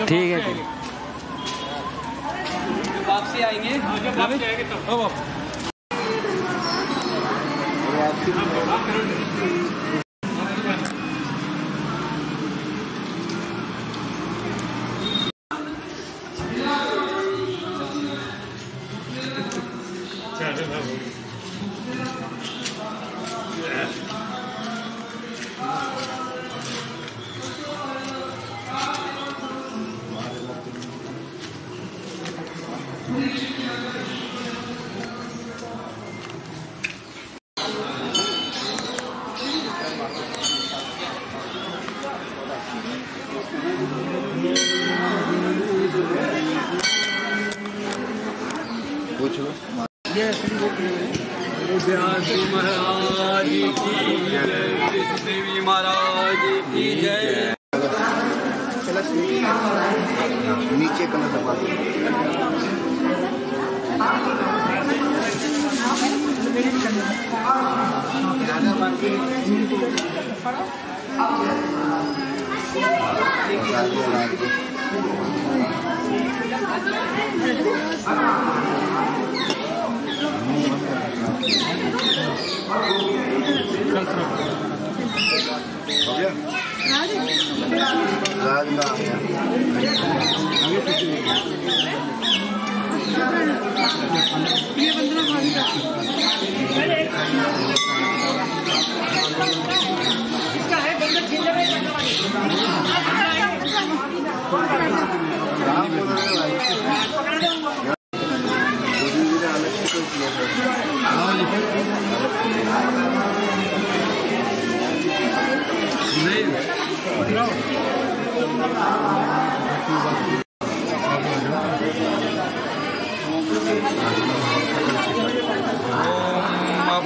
ठीक है। वापसी आएंगे तब। महाराज की जय, देवी महाराज की जय। नीचे कलर दबा दो।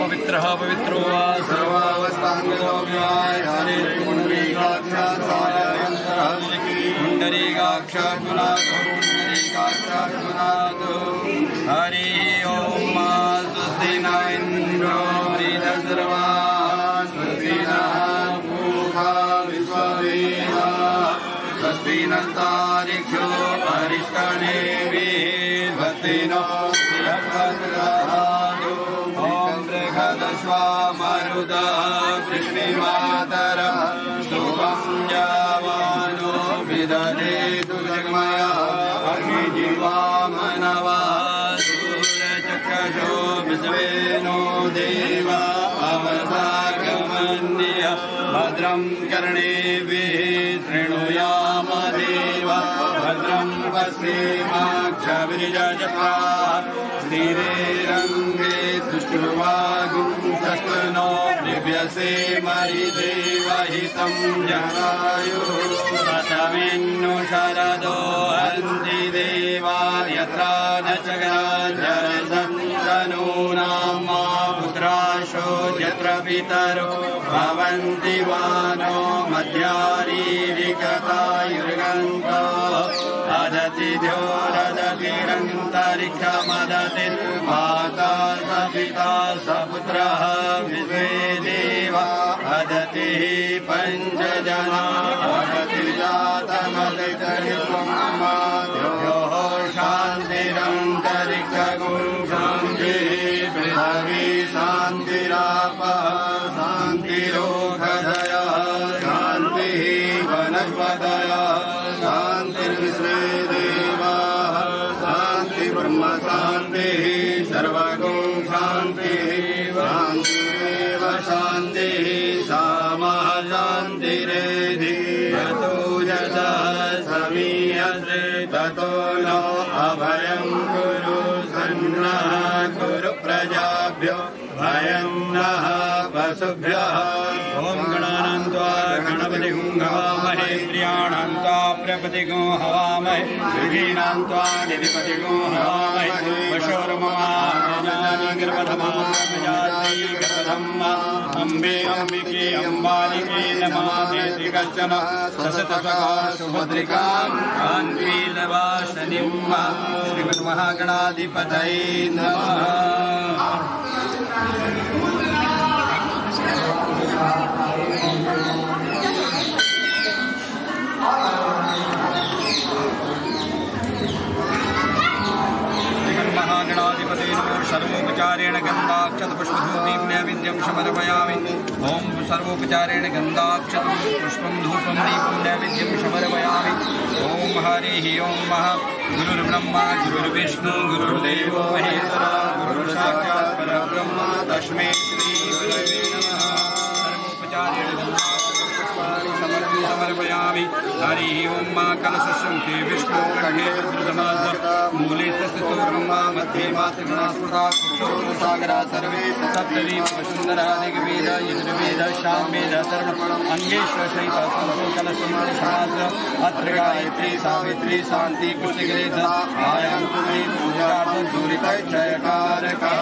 पवित्रः पवित्रो वा पुण्डरीकाक्षात्मनाथो हरि ओम स्वस्ति न इन्द्रो वृद्धसर्वा स्वस्ति नः पूषा विश्ववेदाः स्वस्ति नस्तारिक्षो अरिष्टनेमिः स्वस्ति नो बृहस्पतिर्दधातु ॐ बृहदश्वामरुतः पृथ्वीमातरः शुभं जावानो विदधेतु जगमयः अग्निजीवामनवः सूर्यचक्षुषो विश्वेनो देवा अवसागमन्य भद्रं कर्णेभिः शृणुयाम देवा भद्रं पश्येमाक्षभिर्यजत्राः स्थिरैरङ्गे तुष्टुवागुंसस्तनो दिव्यसे मरिदेवहितं जरायुः ततमिन्नु शरदो हन्ति देवा यत्र न चक्राञ्जलसन्तनूनां मा पुत्राशो यत्र पितरो भवन्ति वानो मध्यारीरिकतायुर्गन्तो अदति द्योरदतिरन्तरिक्षमदति माता स पिता स पुत्रः विश्वे देवा अदतिः पञ्चजना अदतिर्जातमदितरित्वमाद्योः शान्तिरन्तरिक्षगुं शान्तिः पृथिवी शान्तिरापः शान्तिरोषधयः शान्तिः वनस्पतयः शान्तिर्विश्वे देवाः शान्तिर्ब्रह्म शान्तिः सर्वगुं शान्तिः शान्तिरेव शान्तिः सामा शान्तिरेधि यतो यशः समीयते ततो नो अभयं कुरु सन्नः कुरु प्रजाभ्यो भयं नः पशुभ्यः ॐ गणानान्त्वा गणपतिं हवामहे प्रियाणान्त्वा प्रपतिं हवामहे विधीनान्त्वा निधिपतिं हवामहे वशोर्ममागर्भधमा अम्बे अम्बिके अम्बालिके नमामेति कश्चन ससतसका सुभद्रिकां कान्वीलवासनिं श्रीमन्महागणाधिपतये नमः। सर्वोपचारेण गन्धाक्षतपुष्पधूपदीप नैवेद्यं समर्पयामि। ओम सर्वोपचारेण गन्धाक्षतपुष्पं धूपं दीपं नैवेद्यं समर्पयामि। ओम हरिः ओम गुरुर्ब्रह्मा गुरुर्विष्णु गुरुर्देवो महेश्वरः गुरुर्साक्षात् परब्रह्म तस्मै श्री गुरवे नमः। सर्वोपचारेण समर्पयामि। हरिः ओम कलशशंखे विष्णु कंठे मूले स्थितो ब्रह्मा मध्ये मातृगणास्पृता सागरा सर्वे सप्तदीप सुंदरा दिग्वेद यजुर्वेद सामवेद सर्व अंगेश्वर सहित संतो कलशं अत्र गायत्री सावित्री शांति कुशग्रेध आयां तुमे पूजार्थं दूरितक्षयकारकः।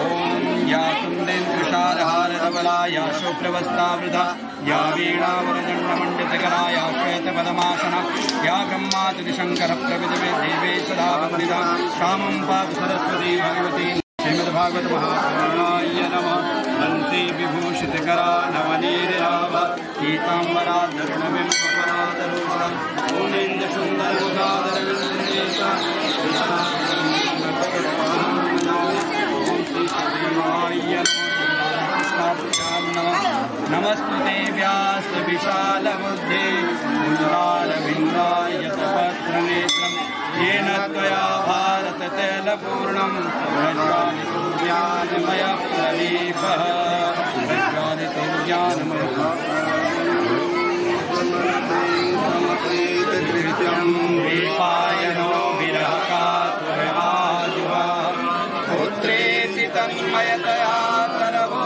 ओम या कुन्देन्द्रशारहार धवला या शुभ्रवस्त्रावृता या वीणावरदण्डमण्डितकरा या श्वेतपदमासना या ब्रह्मादिशङ्करप्रविदमे देवे सदा वन्दिता श्यामं पातु सरस्वती भगवती। श्रीमद्भागवत महापुराणाय नमः। हंसी विभूषितकरा नवनीराभा पीताम्बरा धरणविमुखपराधरोषा पूर्णेन्दुसुन्दरमुखादरविन्देशा नमस्तुते व्यास विशाल बुद्धे उदारविन्दायतपत्रनेत्रं येन त्वया भारत तैलपूर्णं प्रज्वालितो ज्ञानमयः प्रदीपः प्रज्वालितो ज्ञानमयः दीपायनो विरहकातुरवाजुवा पुत्रेति तन्मयतया तरवो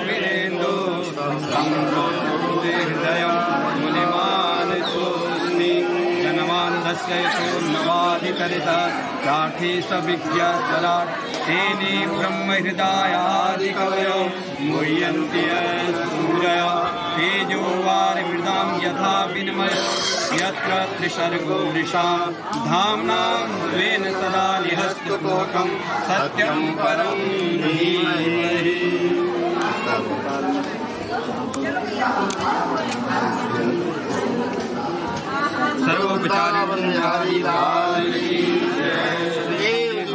वीरेन्दु हृदयं मुनिमानतोऽस्मि जनमानन्दस्य यशोन्नवाधिकरिता काठी सविज्ञस्वराट् तेने ब्रह्महृदायादिकवयो मुह्यन्ति सूरयः तेजो वारिमृदां यथा विनिमयो यत्र त्रिसर्गो मृषा धाम्नां स्वेन सदा निहस्तकुहकं सत्यं परं धीमहि। सर्वोपचारेण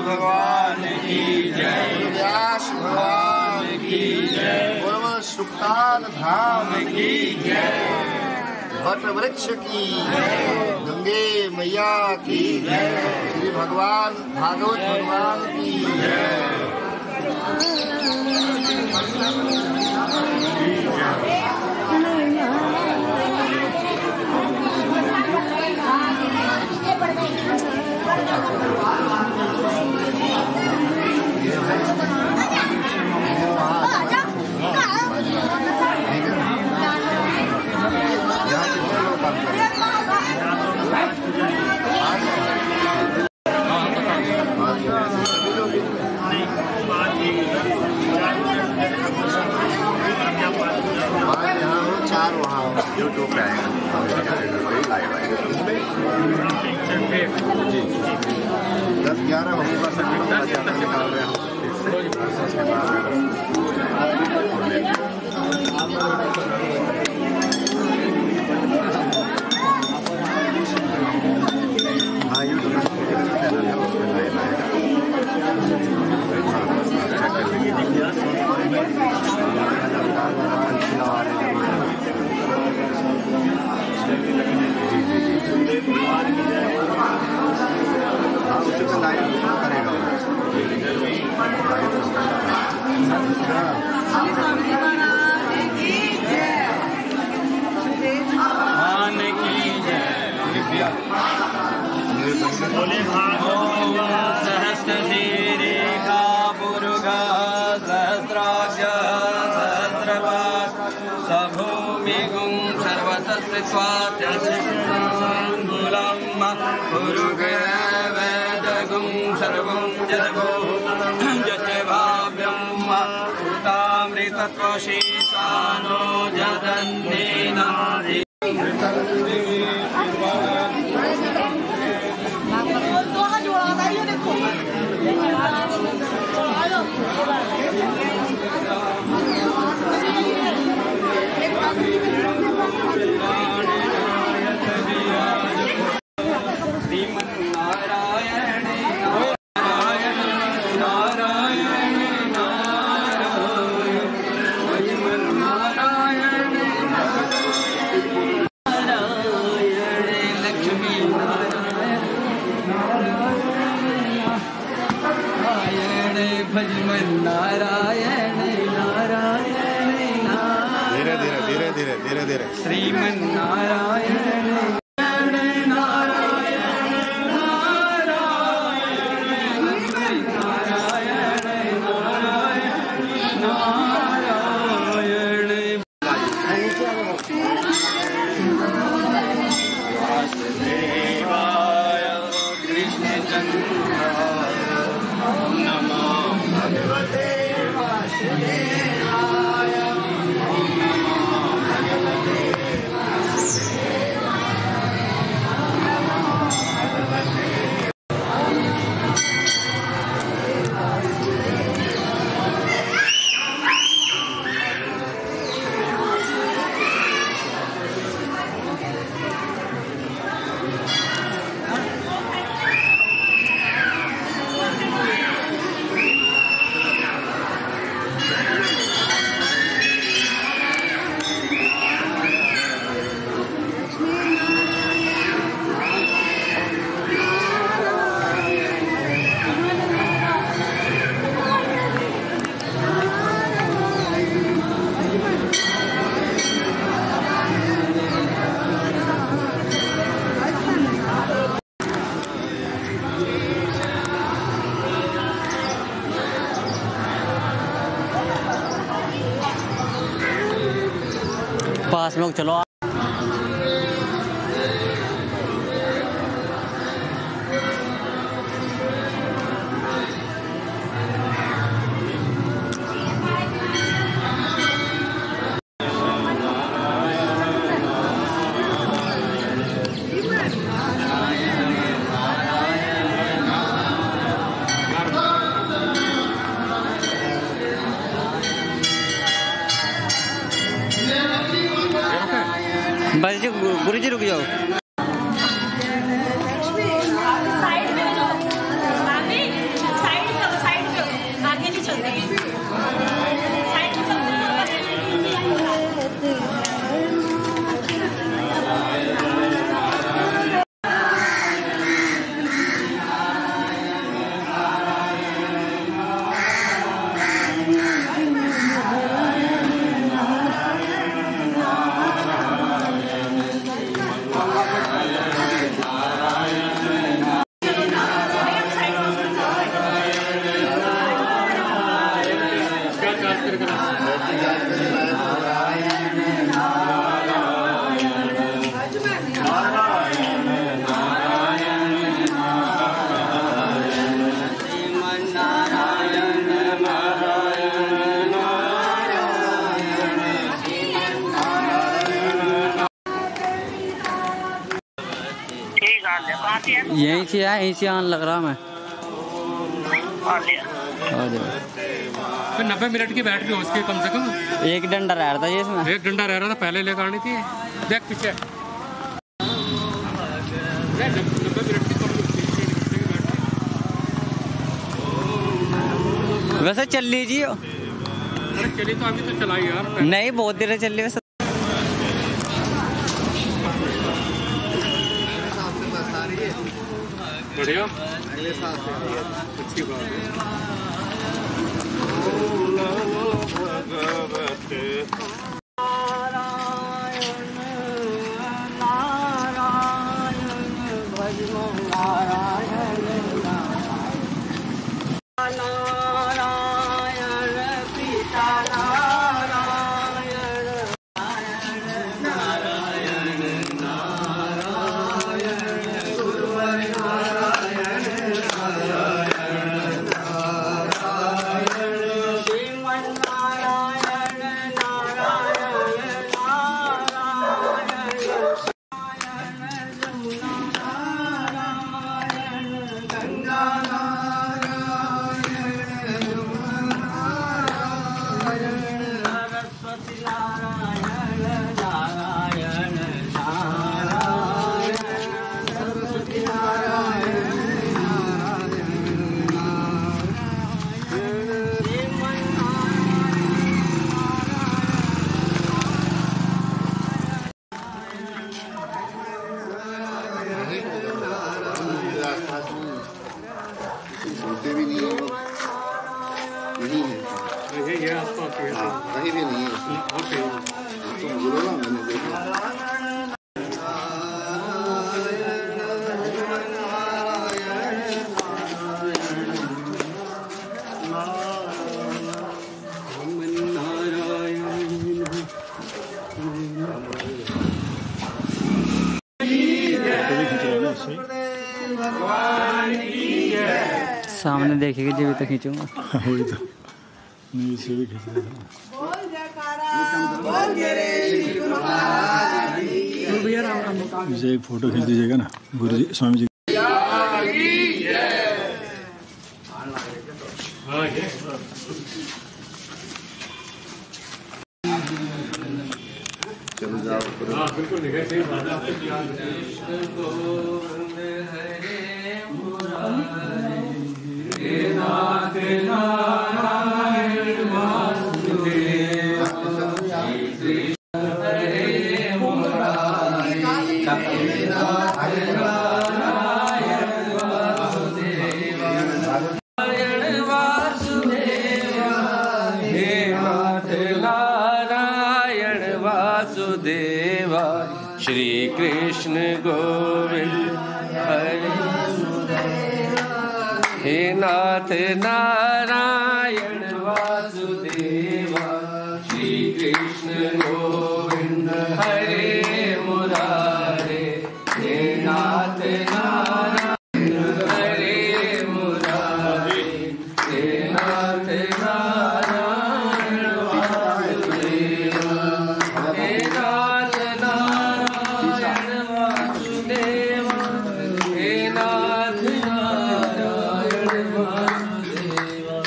भगवान की जय व्यास भगवान की जय पूर्व सुल्तान धाम की जय वट वृक्ष की गंगे मैया की श्री भगवान भागवत भगवान की चार वहाँ यूट्यूब पे आएगा 10-11 होगा निकाल रहे हैं उसके बाद हाँ यूट्यूब चैनल है उसमें लाइव आएगा। सहस्रशीरेखा पुरुगा सहस्राक्ष सहस्रपात् सभूमिगुं सर्वतस्त्वात्यङ्गुलं पुरुगवेदगुं सर्वं जगो यच भाव्यं उतामृतत्वशेषानो जदन्नेन नारायण नारायण श्रीमन्नारायण नारायण धीरे धीरे धीरे धीरे धीरे धीरे श्रीमन्नारायण पास में चलो। बस गुरु जी रुक जाओ। साइड में जो भाभी साइड में आगे नहीं चलते साइड में चलते यहीं से आया, यहीं से आने लग रहा मैं। फिर 90 मिनट की बैटरी हो उसकी कम से कम। एक डंडा रह रहा था ये इसमें, एक डंडा रह रहा था, पहले लेकर आनी थी। देख पीछे 90 मिनट की वैसे चल लीजिए। अरे चली तो अभी तो चलाई यार। नहीं बहुत देर चल रही वैसे। बढ़िया अच्छी बात है। नहीं है। ये आसपास है। हाँ, कहीं भी नहीं है। ओके। तुम बोलो ना, मैंने देखा। सामने देखेगी जब तो खींचूंगा। वही तो नहीं, इसे भी खींच रहा था। मुझे एक फोटो खींच दीजिएगा ना गुरु जी, स्वामी जी। चलो जाओ। हाँ बिल्कुल निकल सही बात है। वासुदेवा श्री कृष्ण गोविंद हरे हे नाथ नारायण वासुदेवा श्री कृष्ण गोविंद हरे मुरारे हे नाथ नारायण हरे मुरारे हे नाथ नारायण वासुदेवा हे नाथ नारायण वासुदेवा हे नाथ नारायण वासुदेवा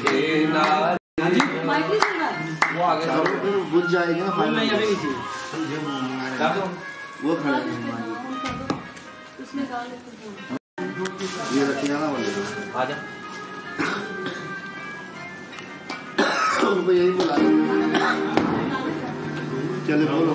हे नाथ वो आगे बुझ जाएगा ना फाइनल। वो खड़े हैं। ये रखिए ना वाले। आजा उनको यही बुला। चलो बोलो।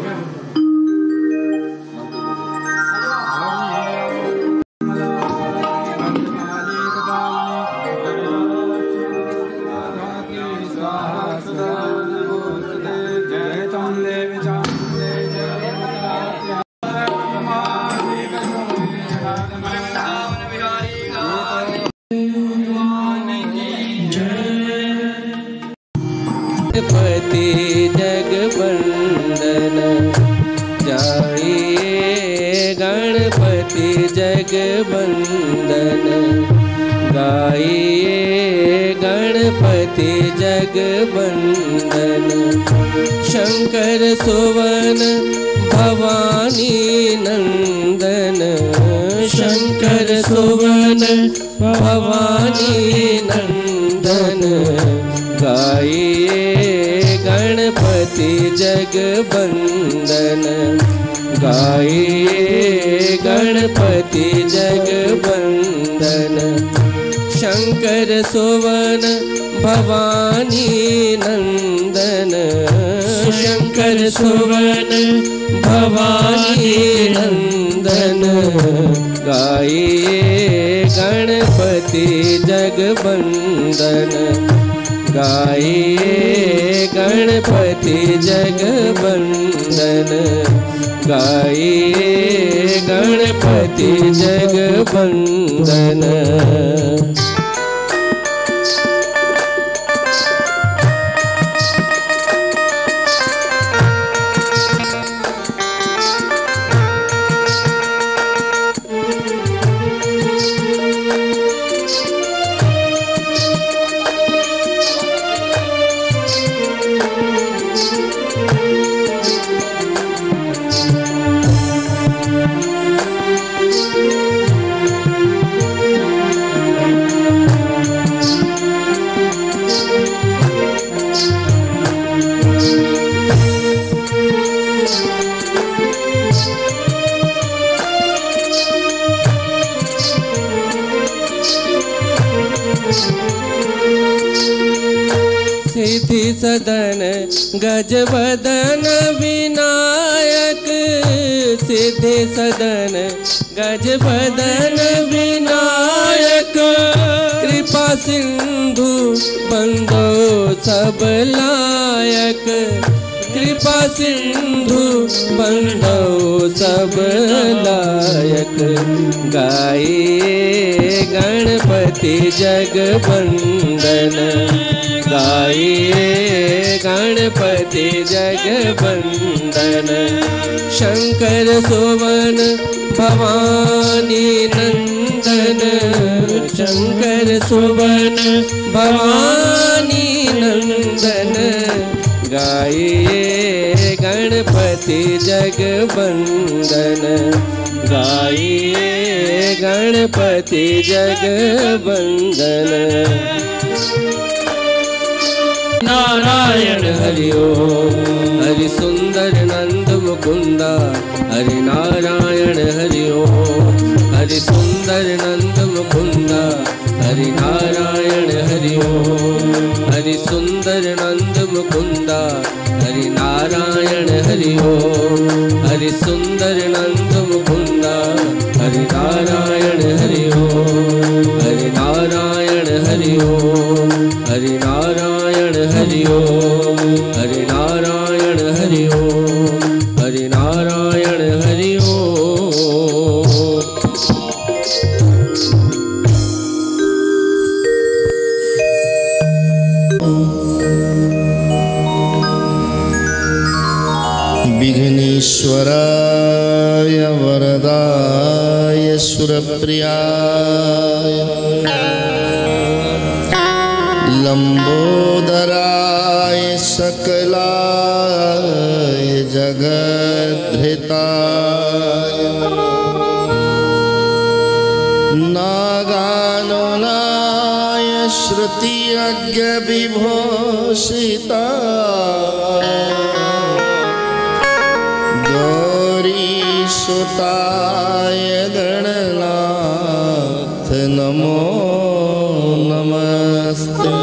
गणपति जगवंदन जाइए गणपति जगवंदन गाइए गणपति जगवंदन शंकर सुवन भवानी नंदन शंकर सुवन भवानी नंदन गाइए गणपति जगवंदन गाइए गणपति जगवंदन शंकर सुवन भवानी नंदन शंकर सुवन भवानी नंदन गाइए गणपति जगवंदन गाइए गणपति जगवंदन गाइए गणपति जगवंदन सिद्धि सदन गजवदन विनायक सिद्धि सदन गजबदन विनायक कृपा सिंधु बंदो सब लायक कृपा सिंधु बंदो सब लायक गाइए गणपति जगबंदन गाइए गणपति जगबंदन शंकर सुवन भवानी नंदन शंकर सुवन भवानी नंदन गाइए गणपति जगबंदन गाइए गणपति जगबंदन नारायण हरि ओम हरि सुंदर नंद मुकुंदा हरि नारायण हरि ओम हरि सुंदर नंद मुकुंदा हरि नारायण हरि ओम हरि सुंदर नंद मुकुंदा हरि नारायण हरि ओम हरि सुंदर नंद मुकुंदा हरि नारायण हरि ओम हरि नारायण हरि ओम हरि नारायण हरि ओम हरि नारायण हरि ओम हरि नारायण हरि ओम विघ्नेश्वराय वरदाय सुरप्रियाय लंबोदराय सकलाय जगद्धृताय नागानुनाय श्रुतियज्ञ विभूषिताय गौरीसुताय गणनाथ नमो नमस्ते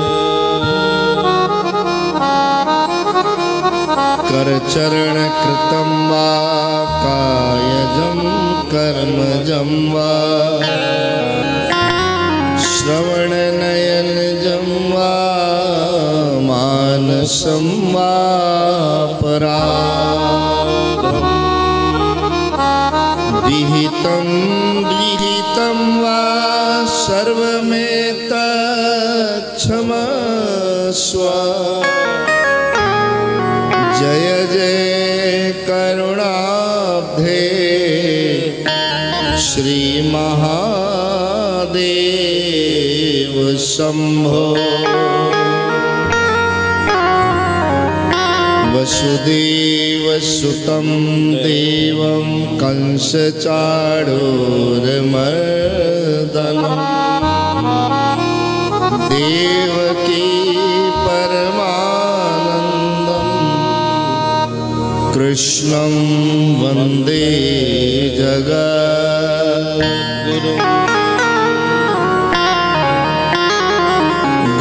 करचरण कृतं वा कायजं कर्मजं वा श्रवणनयनजं वा मानसं वा परागं विहितं विहितं वा सर्वमेतत्क्षमस्व जय जय करुणाब्धे श्री महादेव शंभो वसुदेवसुतं देवं कंसचाणूरमर्दनं देवकी परमानन्दं कृष्णं वन्दे जगद्गुरुम्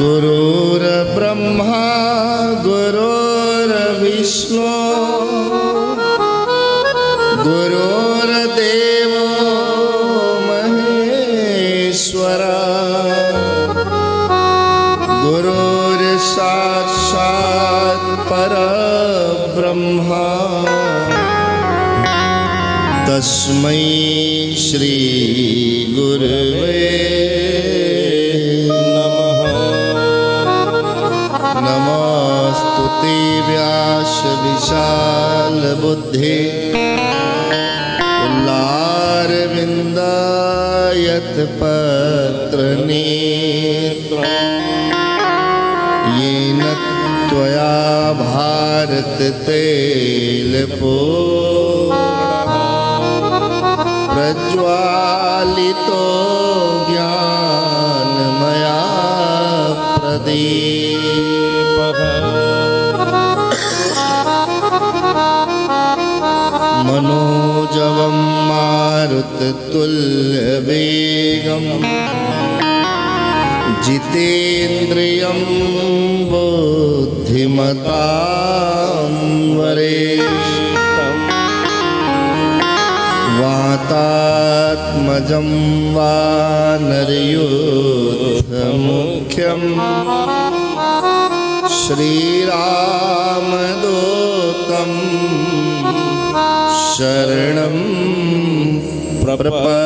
गुरुर्ब्रह्मा गुरुर्विष्णु गुरुर्देवो महेश्वरा गुरुर्साक्षात् परब्रह्मा तस्मै श्री गुरुवे नमोस्तुते व्यास विशाल बुद्धि उल्लारविन्दायत पत्र नेत्रम् येन त्वया भारत प्रज्वालितो ज्ञानमया प्रदीपः मनोजवं मारुततुल्यवेगं जितेन्द्रियं बुद्धिमतां वरिष्ठं वातात्मजं वानरयूथमुख्यं श्रीरामदूतं शरणं प्रपद्ये।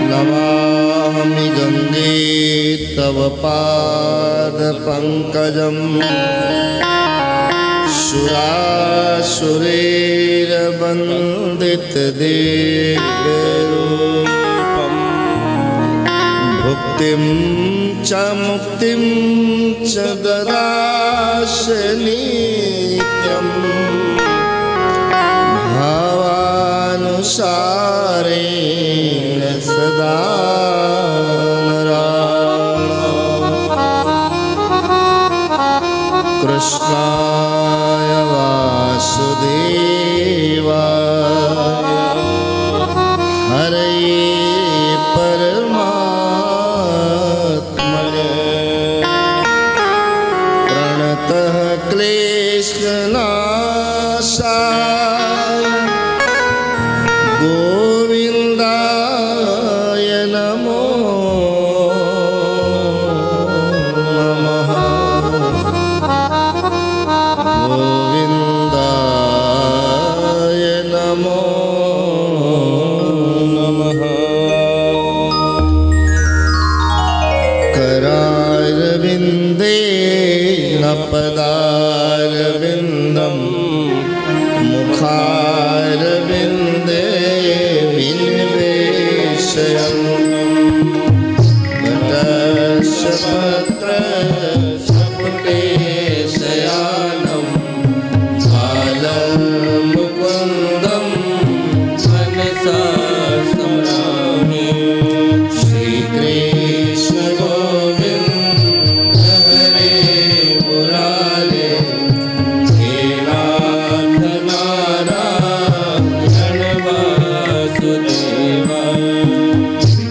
नमामि गंगे तव पादपङ्कजम् सुरासुरैर्वन्दितदिव्यरूपम् भुक्तिं च मुक्तिं च ददासि नित्यम् भावानुसारेण सदा कृष्णाय वासुदेवाय हरे परमात्मने प्रणतः क्लेशनाशाय गोविन्दाय नमो नमः। गोविन्दाय नमो नमः। करारविन्देन पदारविन्दं मुखारविन्दे विनिवेशयन् वटशपत्रशपुटे शयानं मुकुन्दं मनसा स्मरामि। श्रीकृष्ण गोविन्द हरे मुरारे हे नाथ नारायण वासुदेवा।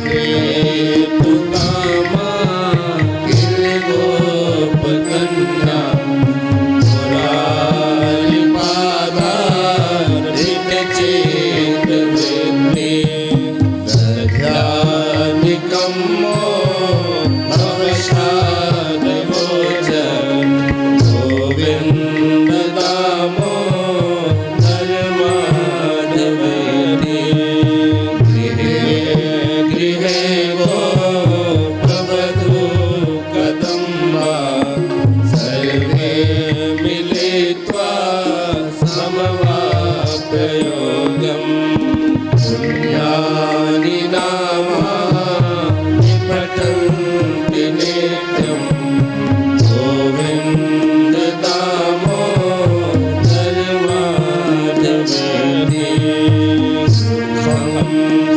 हे पुकामा किल गोपकन्या मुरारी पादारितचेतवृत्ति दध्यादिकं भवसादमोचन गोविन्द दामोदर माधवेति। गृहे गृहे गोपवधू कदम्बा सर्वे मिलित्वा समवाप्ययोगम्। पुण्यानि नामानि पठन्ति नित्यं गोविन्द दामोदर माधवेति। सुखं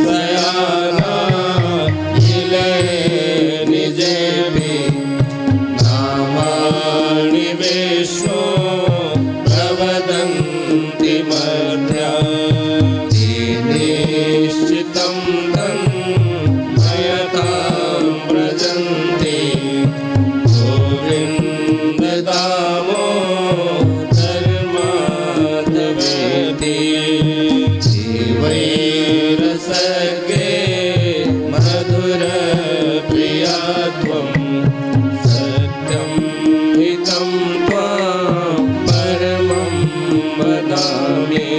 सयाना इले निजेभि नामानि विष्णो प्रवदन्ति मर्त्या। निश्चितं तन्मयतां व्रजन्ति गोविन्द दामोदर माधवेति। जीवैरसगे मधुर प्रिया त्वं सत्यं हितं त्वां परमं वदामि।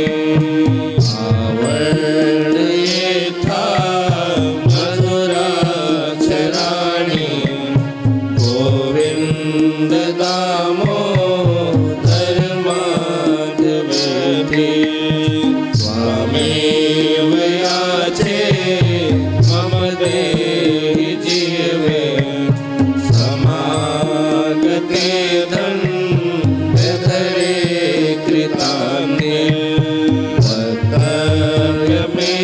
आवर्णयेथा मधुराक्षराणि गोविन्द दामोदर माधवेति। त्वामेव याचे मम देहि जीवे समागते दण्डधरे कृतान्ये। वक्तव्यमे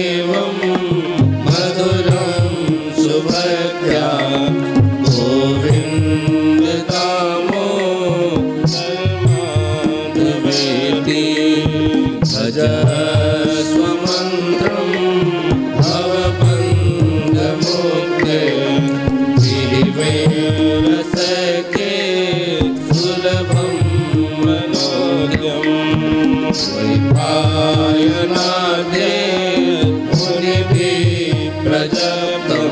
प्रजप्तं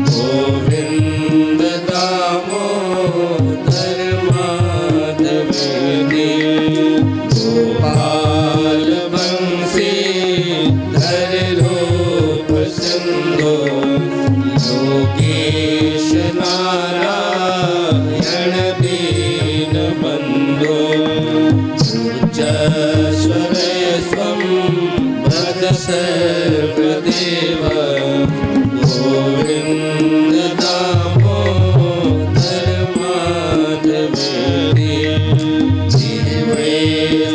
गोविन्द दामोदर माधवेति गोपाल बंसी धर रूप सिंधु योगेश नारायण दीन बंधु पूज्यश्वरे स्वं भज सर्वदेव गोविन्द दामोदर माधवेति जीवे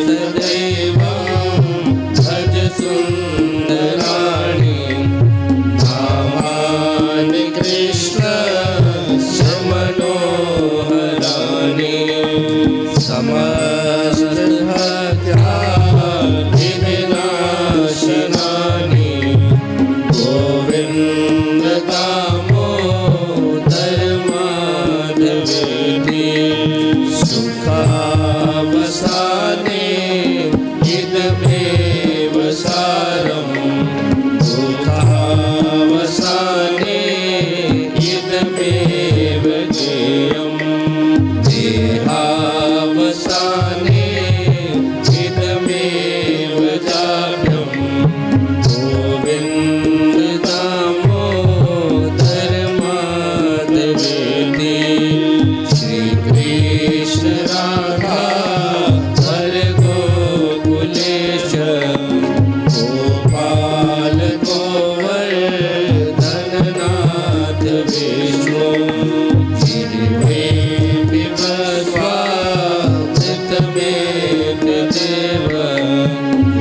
सदैवं भज सुन्दराणि नामानि कृष्णस्य मनोहराणि समस्त भक्त्यादिविनाशनानि गोविन्द दामोदर माधवेति सुखावसाने इदमेव सारम् दुःखावसाने इदमेव ज्ञेयम् देहावसाने इदमेव जाप्यम् गोविन्द दामोदर माधवेति श्रीकृष्ण राधा हर गोकुलेश गोपाल गोवर्धननाथ विष्णु जीवे बिभस्वामृतमेव देव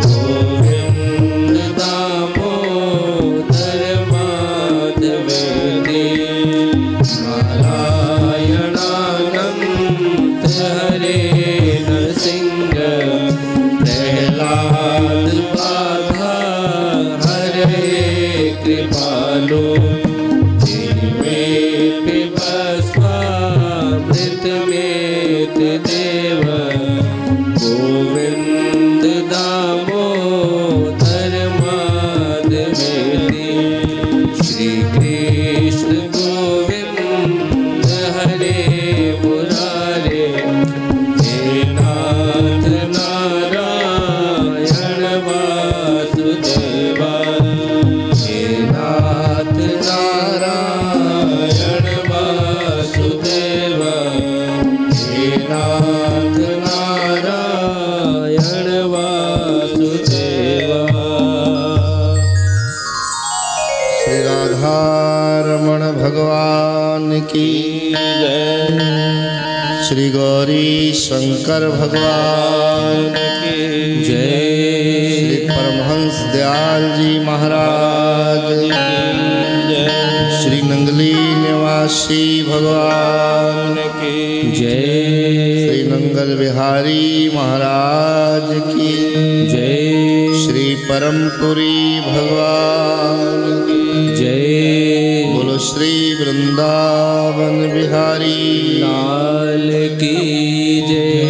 गोविन्द दामोदर माधवेति नारायणानन्त हरे नरसिंह प्रह्लाद बाधा हरे कृपालो जीवे बिभस्वामृतमेव देव गोविन्द दामोदर माधवेति श्रीकृष्ण गोविन्द हरे मुरारे हे नाथ नारायण वासुदेवा हे नाथ नारायण वासुदेवा हे नाथ नारायण वासुदेवा। श्री राधारमण भगवान की जय। श्री गौरी शंकर भगवान की जय। श्री परमहंस दयाल जी महाराज की जय। श्री नंगली निवासी भगवान की जय। श्री नंगल बिहारी महाराज की जय। श्री परमपुरी भगवान की जय। बोलो श्री वृंदावन बिहारी लाल की जय।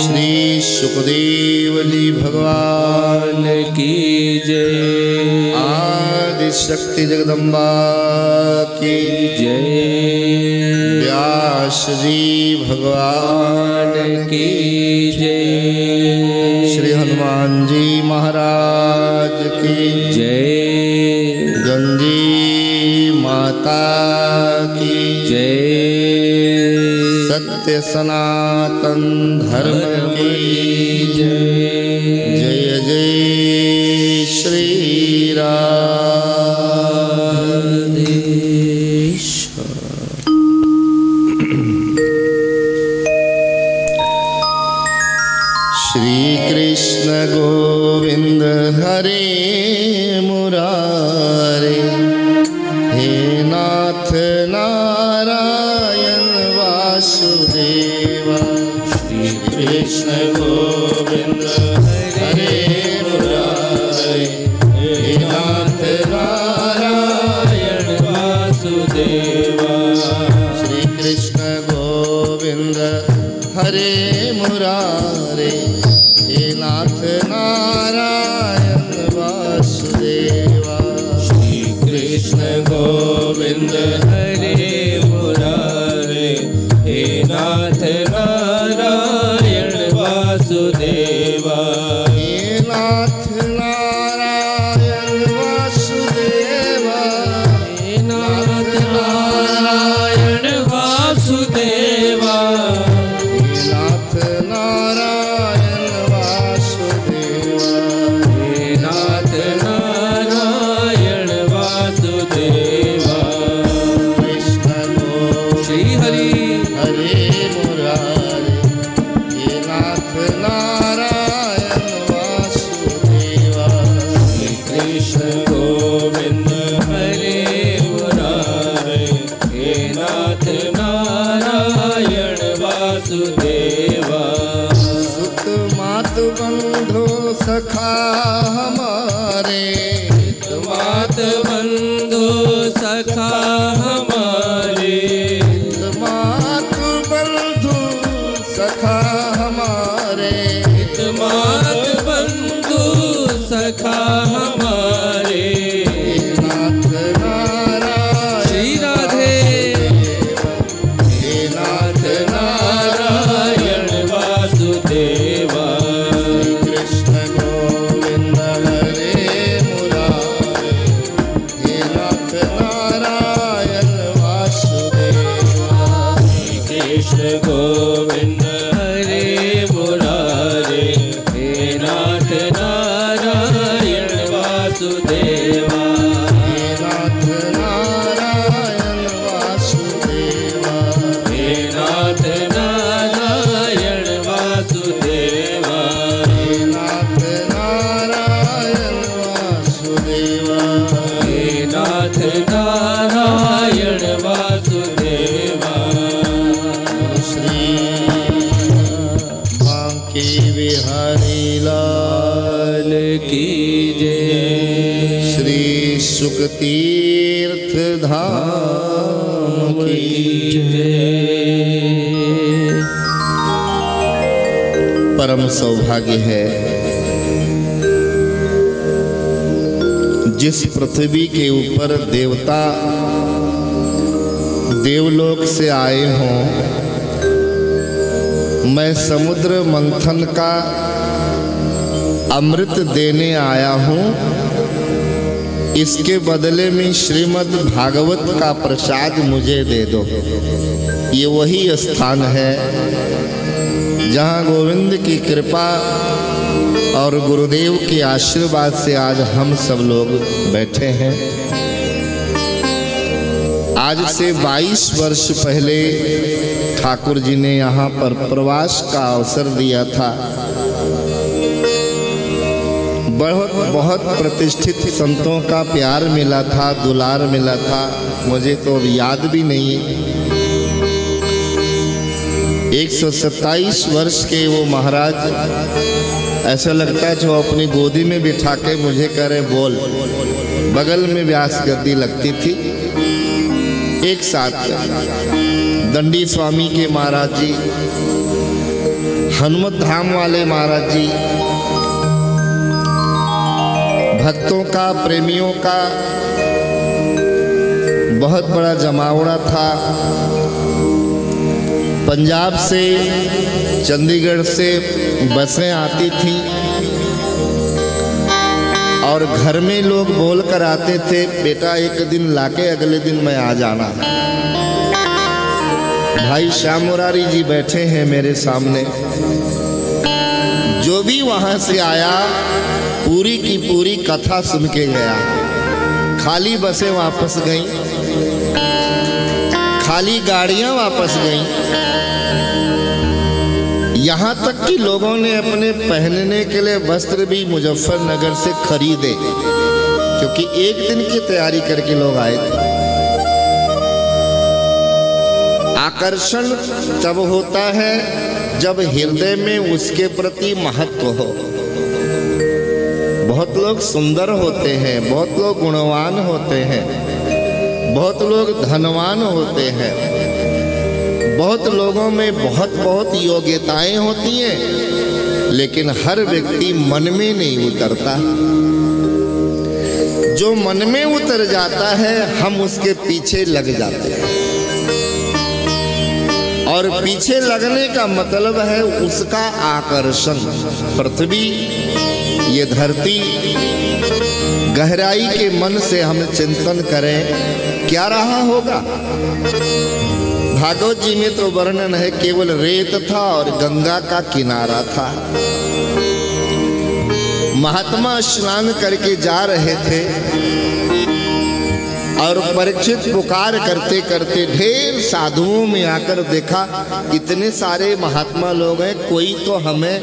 श्री सुखदेव जी भगवान की जय। आदि शक्ति जगदम्बा की जय। व्यास जी भगवान की जय। श्री हनुमान जी महाराज की जय। गंगी माता की जय। सत्य सनातन धर्म की जय। जय जय श्री राधेश्वर। श्री कृष्ण गोविंद हरे मुरारे हे नाथ नारायण वासुदेवा। श्री कृष्ण गोविंद हरे मुरारे हे नाथ नारायण वासुदेवा। श्री कृष्ण गोविंद हरे मुरारे हे नाथ नारायण वासुदेवा। पिता हमारे नाथ नारायण श्री राधे हे नाथ नारायण वासुदेवा कृष्ण गोविंद हरे मुरारे हे नाथ नारायण वासुदेवा कृष्ण गोविंद हरे मुरारे हे नाथ नारायण वासुदेवा हे नाथ नारायण वासुदेवा हे नाथ नारायण वासुदेवा हे नाथ नारायण वासुदेवा हे नाथ नारायण वासुदेवा श्री बांके बिहारी लाल की जय श्री सुखतीर्थ धाम की परम सौभाग्य है जिस पृथ्वी के ऊपर देवता देवलोक से आए हों। मैं समुद्र मंथन का अमृत देने आया हूँ। इसके बदले में श्रीमद् भागवत का प्रसाद मुझे दे दो। ये वही स्थान है जहाँ गोविंद की कृपा और गुरुदेव के आशीर्वाद से आज हम सब लोग बैठे हैं। आज से 22 वर्ष पहले ठाकुर जी ने यहाँ पर प्रवास का अवसर दिया था। बहुत बहुत प्रतिष्ठित संतों का प्यार मिला था, दुलार मिला था। मुझे तो अब याद भी नहीं है। 127 वर्ष के वो महाराज, ऐसा लगता है जो अपनी गोदी में बिठा के मुझे कह रहे बोल। बगल में व्यास गद्दी लगती थी। एक साथ दंडी स्वामी के महाराज जी, हनुमत धाम वाले महाराज जी, भक्तों का, प्रेमियों का बहुत बड़ा जमावड़ा था। पंजाब से, चंडीगढ़ से बसें आती थी और घर में लोग बोल कर आते थे, बेटा एक दिन लाके अगले दिन मैं आ जाना। भाई श्याम मुरारी जी बैठे हैं मेरे सामने। जो भी वहां से आया पूरी की पूरी कथा सुन के गया। खाली बसें वापस गईं, खाली गाड़ियां वापस गईं। यहाँ तक कि लोगों ने अपने पहनने के लिए वस्त्र भी मुजफ्फरनगर से खरीदे, क्योंकि एक दिन की तैयारी करके लोग आए थे। आकर्षण तब होता है जब हृदय में उसके प्रति महत्व हो। बहुत लोग सुंदर होते हैं, बहुत लोग गुणवान होते हैं, बहुत लोग धनवान होते हैं, बहुत लोगों में बहुत बहुत योग्यताएं होती हैं, लेकिन हर व्यक्ति मन में नहीं उतरता। जो मन में उतर जाता है हम उसके पीछे लग जाते हैं, और पीछे लगने का मतलब है उसका आकर्षण। पृथ्वी, ये धरती, गहराई के मन से हम चिंतन करें क्या रहा होगा। भागवत जी में तो वर्णन है केवल रेत था और गंगा का किनारा था। महात्मा स्नान करके जा रहे थे और परीक्षित पुकार करते करते ढेर साधुओं में आकर देखा इतने सारे महात्मा लोग हैं, कोई तो हमें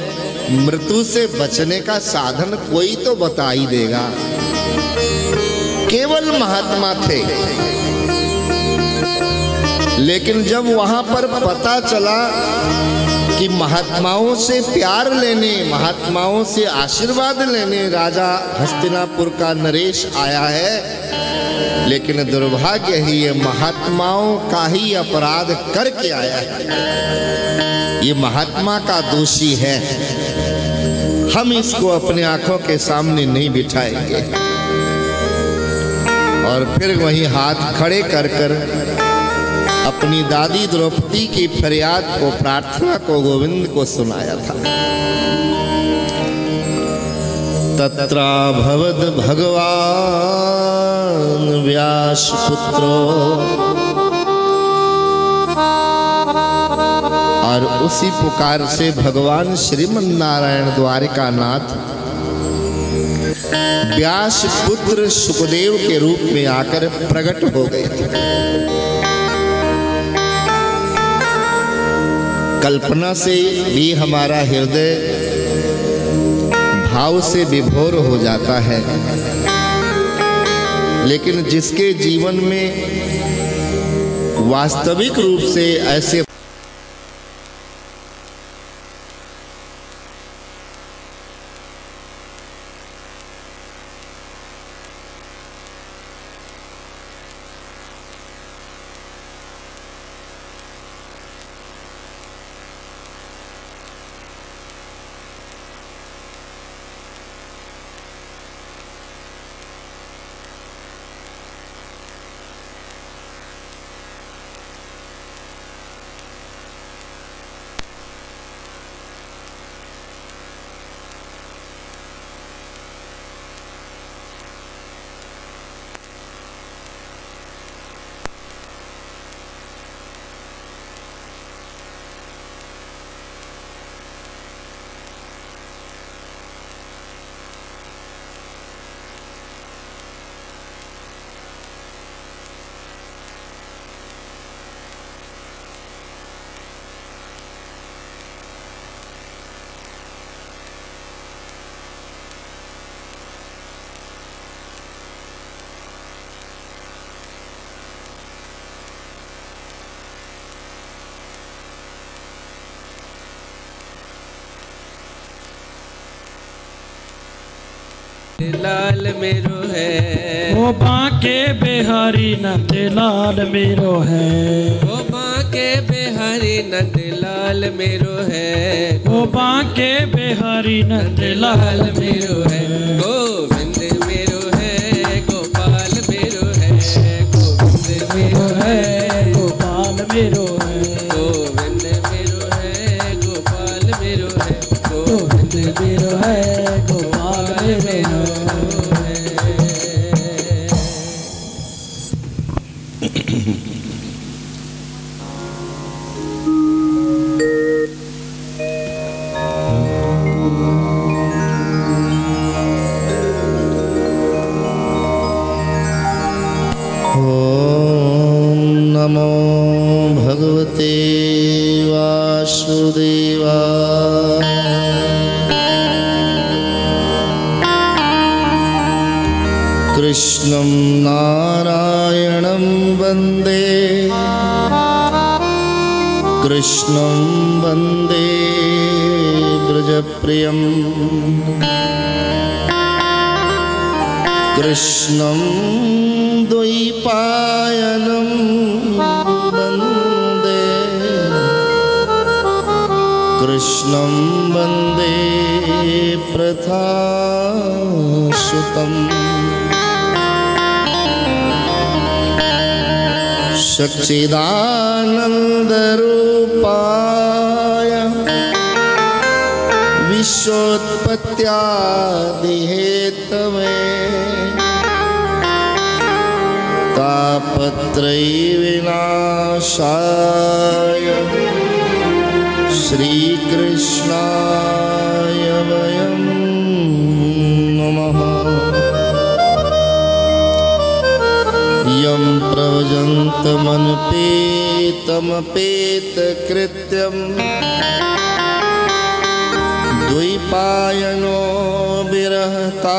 मृत्यु से बचने का साधन कोई तो बता ही देगा। केवल महात्मा थे, लेकिन जब वहां पर पता चला कि महात्माओं से प्यार लेने, महात्माओं से आशीर्वाद लेने राजा हस्तिनापुर का नरेश आया है, लेकिन दुर्भाग्य ही ये महात्माओं का ही अपराध करके आया है। ये महात्मा का दोषी है। हम इसको अपने आंखों के सामने नहीं बिठाएंगे। और फिर वहीं हाथ खड़े कर कर अपनी दादी द्रौपदी की फरियाद को, प्रार्थना को गोविंद को सुनाया था। तत्रा भवद भगवान व्यास पुत्रो, और उसी पुकार से भगवान श्रीमन नारायण द्वारिकानाथ व्यास पुत्र सुखदेव के रूप में आकर प्रकट हो गए थे। कल्पना से भी हमारा हृदय भाव से विभोर हो जाता है, लेकिन जिसके जीवन में वास्तविक रूप से ऐसे लाल मेरो है, वो बांके बिहारी नंद लाल मेरो है, वो बांके बिहारी नंद लाल मेरो है, वो बांके बिहारी नंद लाल मेरो है। गोविंद मेरो है, गोपाल मेरो है, गोविंद मेरो है, गोपाल मेरो है, गोविंद मेरो है, गोपाल मेरो है, गोविंद मेरो है, गोपाल मेरो है। नमो भगवते वासुदेवाय। कृष्णं नारायणं वन्दे, कृष्णं वन्दे ब्रजप्रियं, कृष्णं द्वैपायनं वन्दे, कृष्णं वन्दे प्रथासुतम्। सच्चिदानन्दरूपाय विश्वोत्पत्त्यादिहेतवे, तापत्रयविनाशाय श्रीकृष्णाय वयं नमः। यं प्रव्रजन्तमनुपेतमपेतकृत्यं, द्वैपायनो विरहकातरया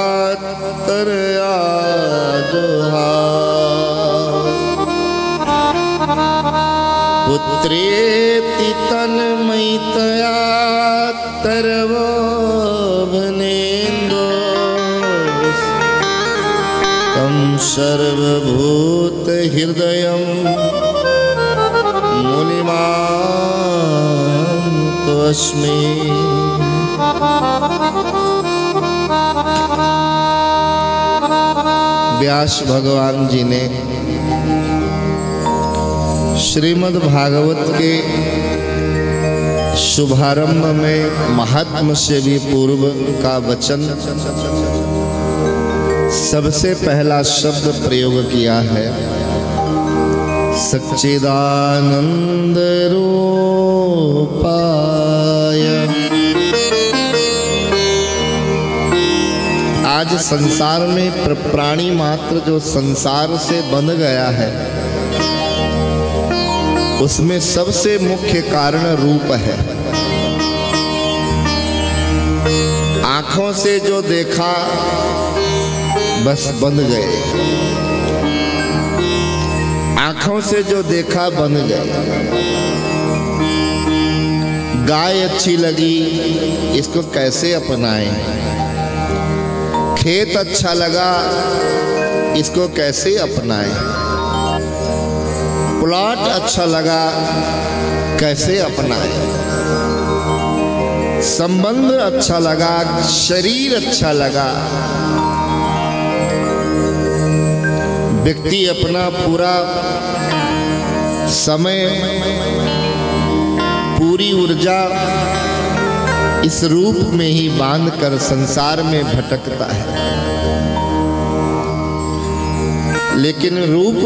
जुहाव। पुत्रेति तन्मयतया तरवोऽभिनेन्दो, तं सर्वभूतहृदयं मुनिमानतोऽस्मि। व्यास भगवान जी ने श्रीमद् भागवत के शुभारंभ में महात्म से भी पूर्व का वचन सबसे पहला शब्द प्रयोग किया है, सच्चिदानंद रूपाय। आज संसार में प्राणी मात्र जो संसार से बंध गया है, उसमें सबसे मुख्य कारण रूप है। आंखों से जो देखा बस बंध गए, आंखों से जो देखा बंध गए। गाय अच्छी लगी, इसको कैसे अपनाएं? खेत अच्छा लगा, इसको कैसे अपनाएं? प्लॉट अच्छा लगा, कैसे अपनाएं? संबंध अच्छा लगा, शरीर अच्छा लगा, व्यक्ति अपना पूरा समय, पूरी ऊर्जा इस रूप में ही बांधकर संसार में भटकता है। लेकिन रूप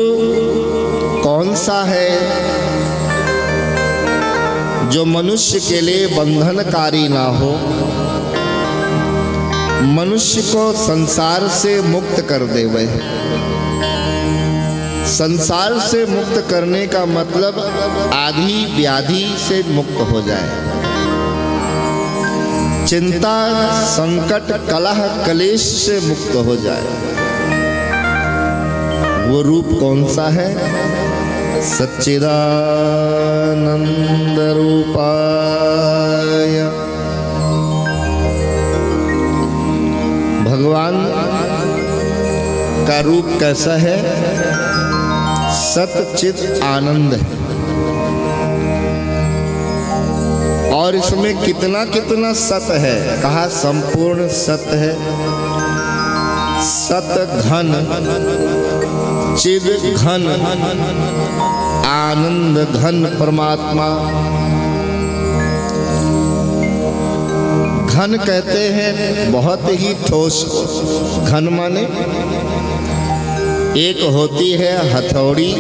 कौन सा है जो मनुष्य के लिए बंधनकारी ना हो, मनुष्य को संसार से मुक्त कर देवे। संसार से मुक्त करने का मतलब आदि व्याधि से मुक्त हो जाए, चिंता संकट कलह कलेश से मुक्त हो जाए। वो रूप कौन सा है? सच्चिदानंद रूपाय। भगवान का रूप कैसा है? सच्चिद आनंद है। और इसमें कितना कितना सत है? कहा संपूर्ण सत है। सत घन, चिद घन, आनंद घन परमात्मा। घन कहते हैं बहुत ही ठोस। घन माने एक होती है हथौड़ी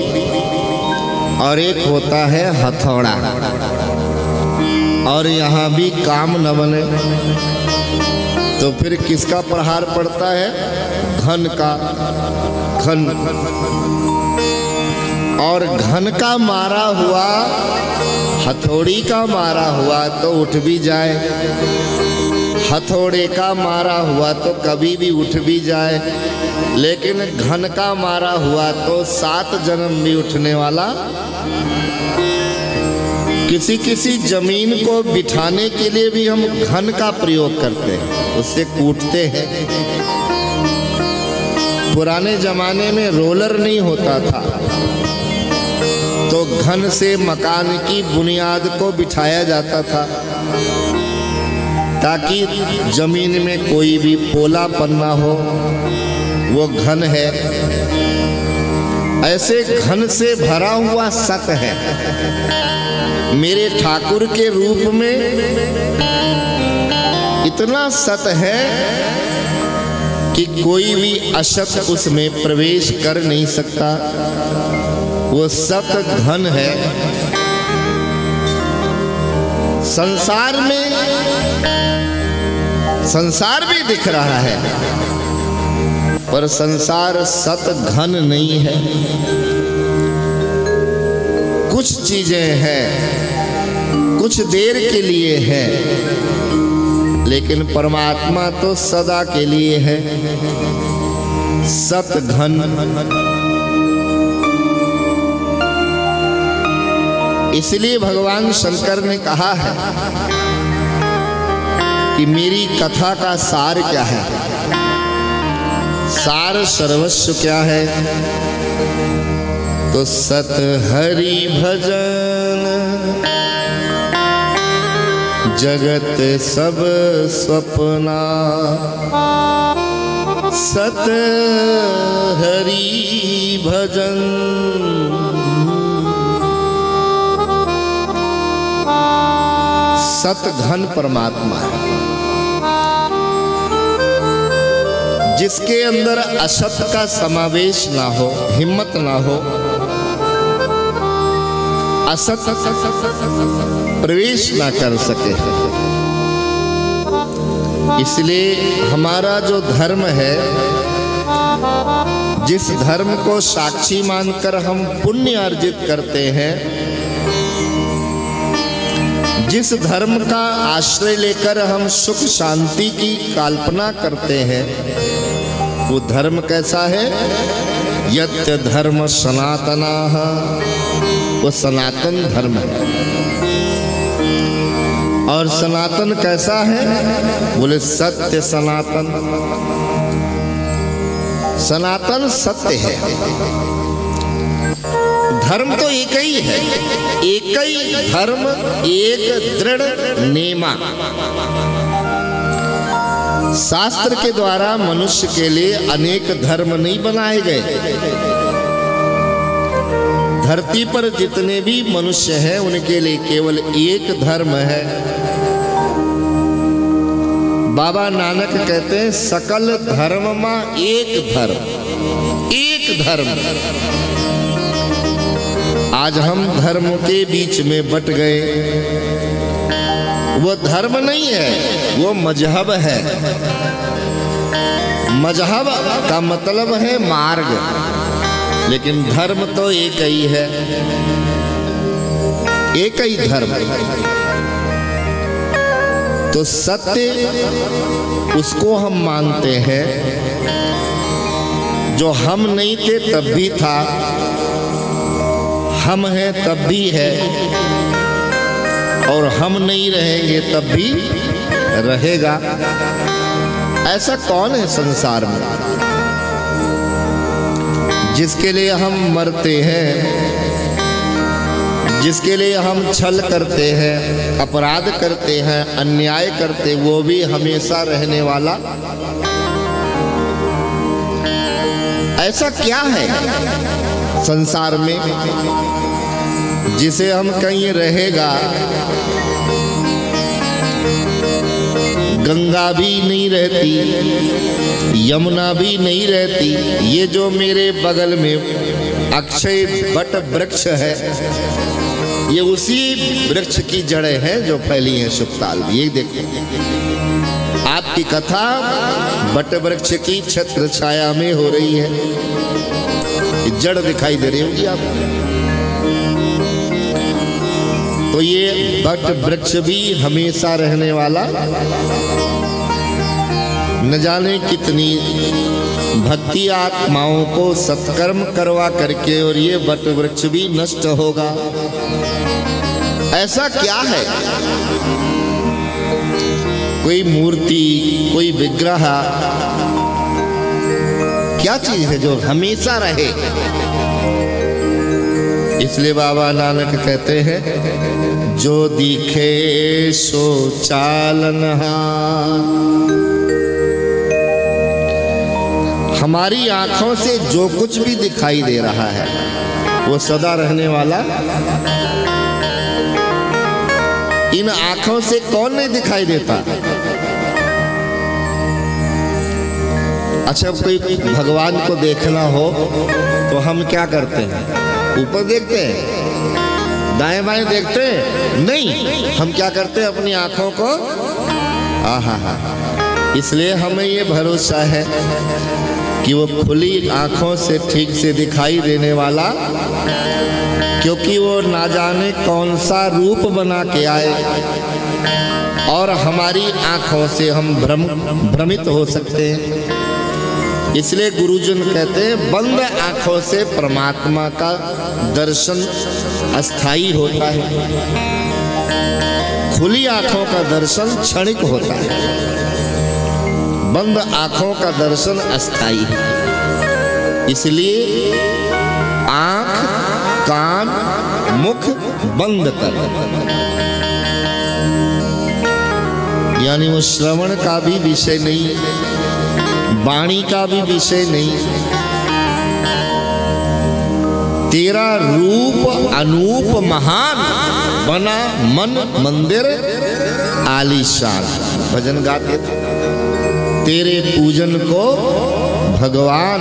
और एक होता है हथौड़ा। और यहाँ भी काम न बने तो फिर किसका प्रहार पड़ता है? घन का। घन और घन का मारा हुआ, हथौड़ी का मारा हुआ तो उठ भी जाए, हथौड़े का मारा हुआ तो कभी भी उठ भी जाए, लेकिन घन का मारा हुआ तो 7 जन्म भी उठने वाला। किसी किसी जमीन को बिठाने के लिए भी हम घन का प्रयोग करते हैं, उससे कूटते हैं। पुराने जमाने में रोलर नहीं होता था तो घन से मकान की बुनियाद को बिठाया जाता था ताकि जमीन में कोई भी पोलापन ना हो। वो घन है। ऐसे घन से भरा हुआ सत है। मेरे ठाकुर के रूप में इतना सत है कि कोई भी असत उसमें प्रवेश कर नहीं सकता। वो सत घन है। संसार में संसार भी दिख रहा है पर संसार सत घन नहीं है। कुछ चीजें हैं, कुछ देर के लिए है, लेकिन परमात्मा तो सदा के लिए है। सत घन। इसलिए भगवान शंकर ने कहा है कि मेरी कथा का सार क्या है? सार सर्वस्व क्या है? तो सत हरि भजन जगत सब सपना। सत हरि भजन सत धन परमात्मा है, जिसके अंदर असत का समावेश ना हो, हिम्मत ना हो, असत प्रवेश ना कर सके। इसलिए हमारा जो धर्म है, जिस धर्म को साक्षी मानकर हम पुण्य अर्जित करते हैं, जिस धर्म का आश्रय लेकर हम सुख शांति की कल्पना करते हैं, वो धर्म कैसा है? यत् धर्म सनातनः, वो सनातन धर्म है। और सनातन कैसा है? बोले सत्य सनातन। सनातन सत्य है। धर्म तो एक ही है, एक ही धर्म, एक दृढ़ नेमा। शास्त्र के द्वारा मनुष्य के लिए अनेक धर्म नहीं बनाए गए। धरती पर जितने भी मनुष्य हैं उनके लिए केवल एक धर्म है। बाबा नानक कहते हैं सकल धर्म में एक धर्म, एक धर्म। आज हम धर्मों के बीच में बट गए। वो धर्म नहीं है, वो मजहब है। मजहब का मतलब है मार्ग, लेकिन धर्म तो एक ही है, एक ही धर्म। तो सत्य उसको हम मानते हैं जो हम नहीं थे तब भी था, हम हैं तब भी है, और हम नहीं रहेंगे तब भी रहेगा। ऐसा कौन है संसार में जिसके लिए हम मरते हैं, जिसके लिए हम छल करते हैं, अपराध करते हैं, अन्याय करते, वो भी हमेशा रहने वाला? ऐसा क्या है संसार में जिसे हम कहीं रहेगा? गंगा भी नहीं रहती, यमुना भी नहीं रहती। ये जो मेरे बगल में अक्षय वट वृक्ष है, ये उसी वृक्ष की जड़ें हैं जो फैली हैं सुखताल। ये देखो, आपकी कथा वट वृक्ष की छत्र छाया में हो रही है, जड़ दिखाई दे रही होगी आपको। तो ये वट वृक्ष भी हमेशा रहने वाला? न जाने कितनी भक्ति आत्माओं को सत्कर्म करवा करके और ये वट वृक्ष भी नष्ट होगा। ऐसा क्या है? कोई मूर्ति, कोई विग्रह, क्या चीज है जो हमेशा रहे? इसलिए बाबा नानक कहते हैं जो दिखे सो चालनहार। हमारी आंखों से जो कुछ भी दिखाई दे रहा है वो सदा रहने वाला? इन आंखों से कौन नहीं दिखाई देता? अच्छा, कोई भगवान को देखना हो तो हम क्या करते हैं? ऊपर देखते हैं, दाएं बाएं देखते हैं? नहीं, हम क्या करते हैं? अपनी आंखों को इसलिए हमें ये भरोसा है कि वो खुली आंखों से ठीक से दिखाई देने वाला, क्योंकि वो ना जाने कौन सा रूप बना के आए और हमारी आंखों से हम भ्रमित हो सकते हैं। इसलिए गुरुजन कहते हैं बंद आंखों से परमात्मा का दर्शन अस्थाई होता है, खुली आंखों का दर्शन क्षणिक होता है, बंद आंखों का दर्शन अस्थाई है। इसलिए आंख, कान, मुख बंद कर, यानी वो श्रवण का भी विषय नहीं है। वाणी का भी विषय नहीं। तेरा रूप अनूप महान, बना मन मंदिर आलीशान। भजन गाते थे, तेरे पूजन को भगवान,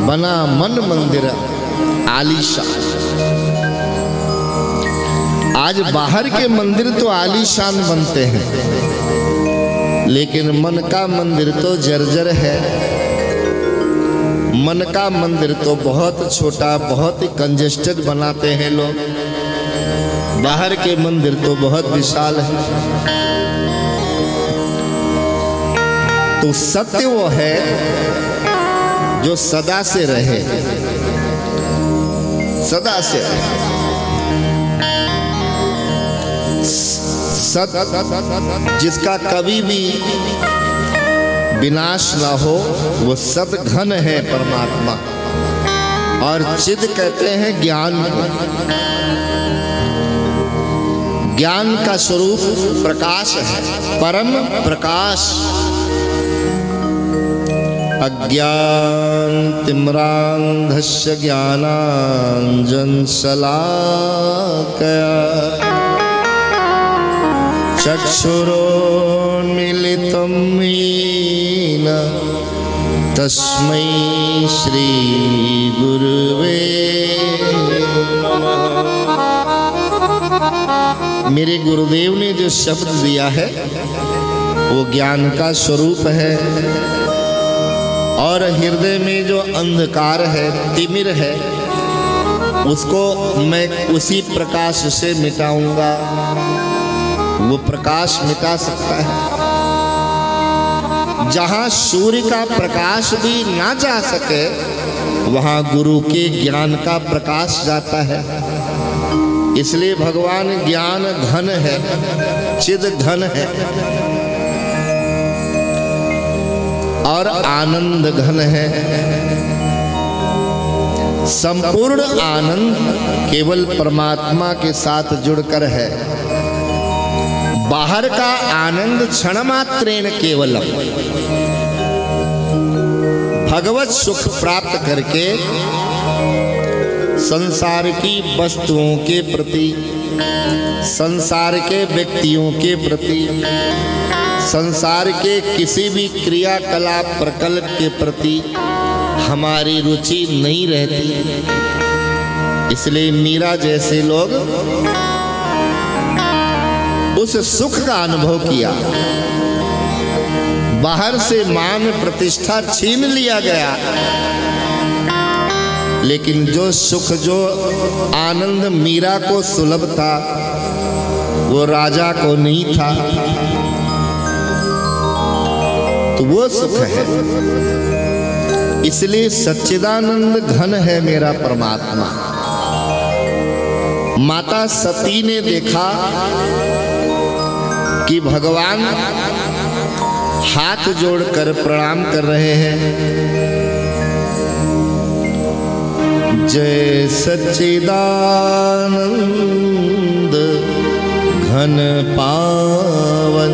बना मन मंदिर आलीशान। आज बाहर के मंदिर तो आलीशान बनते हैं, लेकिन मन का मंदिर तो जर्जर है। मन का मंदिर तो बहुत छोटा, बहुत ही कंजेस्टेड बनाते हैं लोग। बाहर के मंदिर तो बहुत विशाल है। तो सत्य वो है जो सदा से रहे, सदा से रहे। सत जिसका कभी भी विनाश ना हो, वो सत घन है परमात्मा। और चिद कहते हैं ज्ञान। ज्ञान का स्वरूप प्रकाश है, परम प्रकाश। अज्ञान तिम्रांधस्य ज्ञानांजन शलाकया चक्षुरोन्मीलितं येन तस्मै श्री गुरुवे नमः। मेरे गुरुदेव ने जो शब्द दिया है वो ज्ञान का स्वरूप है। और हृदय में जो अंधकार है, तिमिर है, उसको मैं उसी प्रकाश से मिटाऊंगा। वो प्रकाश मिटा सकता है। जहां सूर्य का प्रकाश भी ना जा सके, वहां गुरु के ज्ञान का प्रकाश जाता है। इसलिए भगवान ज्ञान घन है, चिद घन है, और आनंद घन है। संपूर्ण आनंद केवल परमात्मा के साथ जुड़कर है। बाहर का आनंद क्षण मात्रेण केवलम। भगवत सुख प्राप्त करके संसार की वस्तुओं के प्रति, संसार के व्यक्तियों के प्रति, संसार के किसी भी क्रियाकलाप प्रकल्प के प्रति हमारी रुचि नहीं रहती। इसलिए मीरा जैसे लोग उस सुख का अनुभव किया। बाहर से मान प्रतिष्ठा छीन लिया गया, लेकिन जो सुख, जो आनंद मीरा को सुलभ था, वो राजा को नहीं था। तो वो सुख है। इसलिए सच्चिदानंद घन है मेरा परमात्मा। माता सती ने देखा कि भगवान हाथ जोड़कर प्रणाम कर रहे हैं। जय सच्चिदानंद घन पावन,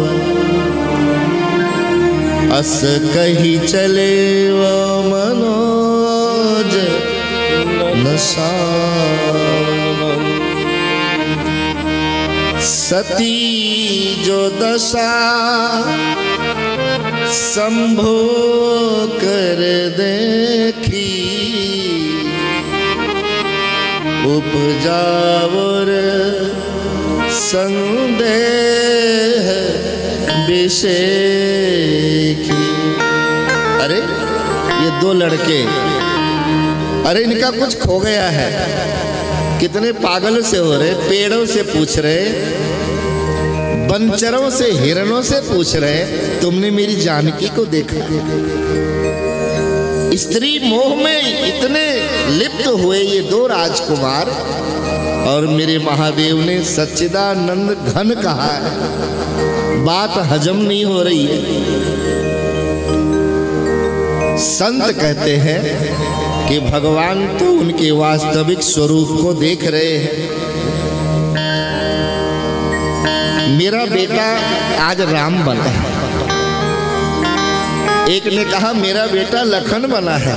अस कही चले वो मनोज नशावन। सती जो दशा संभो कर देखी, उपजावर संदेह विषेखी। अरे ये दो लड़के, अरे इनका कुछ खो गया है। कितने पागल से हो रहे, पेड़ों से पूछ रहे, बनचरों से, हिरणों से पूछ रहे, तुमने मेरी जानकी को देखा? स्त्री मोह में इतने लिप्त हुए ये दो राजकुमार, और मेरे महादेव ने सच्चिदानंद घन कहा है। बात हजम नहीं हो रही है। संत कहते हैं कि भगवान तो उनके वास्तविक स्वरूप को देख रहे हैं। मेरा बेटा आज राम बना है। एक ने कहा मेरा बेटा लखन बना है।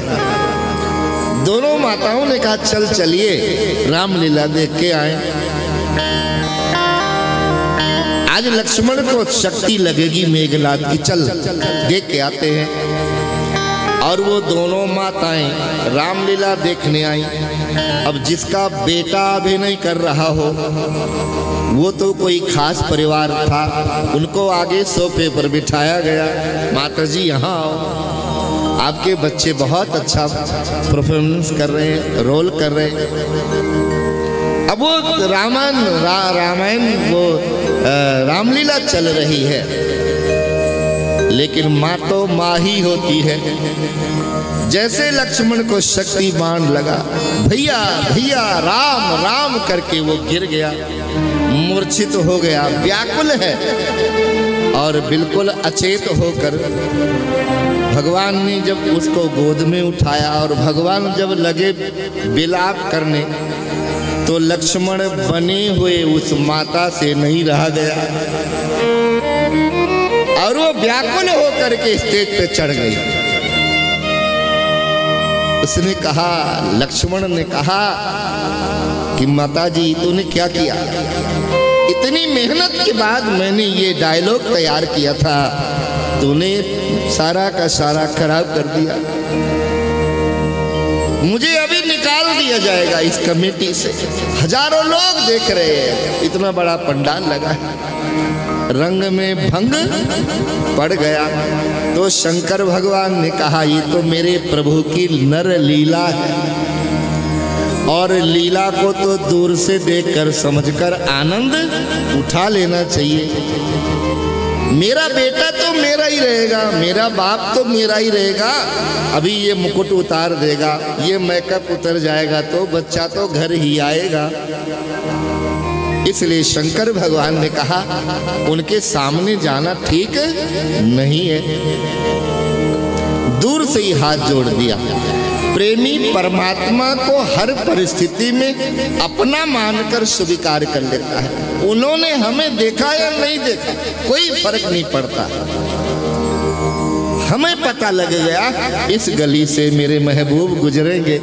दोनों माताओं ने कहा चल चलिए रामलीला देख के आए। आज लक्ष्मण को शक्ति लगेगी मेघनाद की, चल देख के आते हैं। और वो दोनों माताएं रामलीला देखने आई। अब जिसका बेटा अभिनय कर रहा हो वो तो कोई खास परिवार था, उनको आगे सोफे पर बिठाया गया। माता जी यहाँ आओ, आपके बच्चे बहुत अच्छा परफॉर्मेंस कर रहे हैं, रोल कर रहे हैं। अब वो रामायण वो रामलीला चल रही है, लेकिन माँ तो माँ ही होती है। जैसे लक्ष्मण को शक्ति बाण लगा, भैया भैया राम राम करके वो गिर गया, मूर्छित हो गया, व्याकुल है और बिल्कुल अचेत होकर भगवान ने जब उसको गोद में उठाया और भगवान जब लगे विलाप करने, तो लक्ष्मण बने हुए उस माता से नहीं रहा गया और वो व्याकुल होकर के स्टेज पे चढ़ गई। उसने कहा, लक्ष्मण ने कहा कि माता जी तूने क्या किया? इतनी मेहनत के बाद मैंने ये डायलॉग तैयार किया था, तूने सारा का सारा खराब कर दिया। मुझे अभी निकाल दिया जाएगा इस कमेटी से। हजारों लोग देख रहे हैं, इतना बड़ा पंडाल लगा है, रंग में भंग पड़ गया। तो शंकर भगवान ने कहा ये तो मेरे प्रभु की नर लीला है, और लीला को तो दूर से देखकर समझकर आनंद उठा लेना चाहिए। मेरा बेटा तो मेरा ही रहेगा, मेरा बाप तो मेरा ही रहेगा। अभी ये मुकुट उतार देगा, ये मेकअप उतर जाएगा तो बच्चा तो घर ही आएगा। इसलिए शंकर भगवान ने कहा उनके सामने जाना ठीक नहीं है, दूर से ही हाथ जोड़ दिया। प्रेमी परमात्मा को हर परिस्थिति में अपना मानकर स्वीकार कर लेता है। उन्होंने हमें देखा या नहीं देखा कोई फर्क नहीं पड़ता, हमें पता लग गया इस गली से मेरे महबूब गुजरेंगे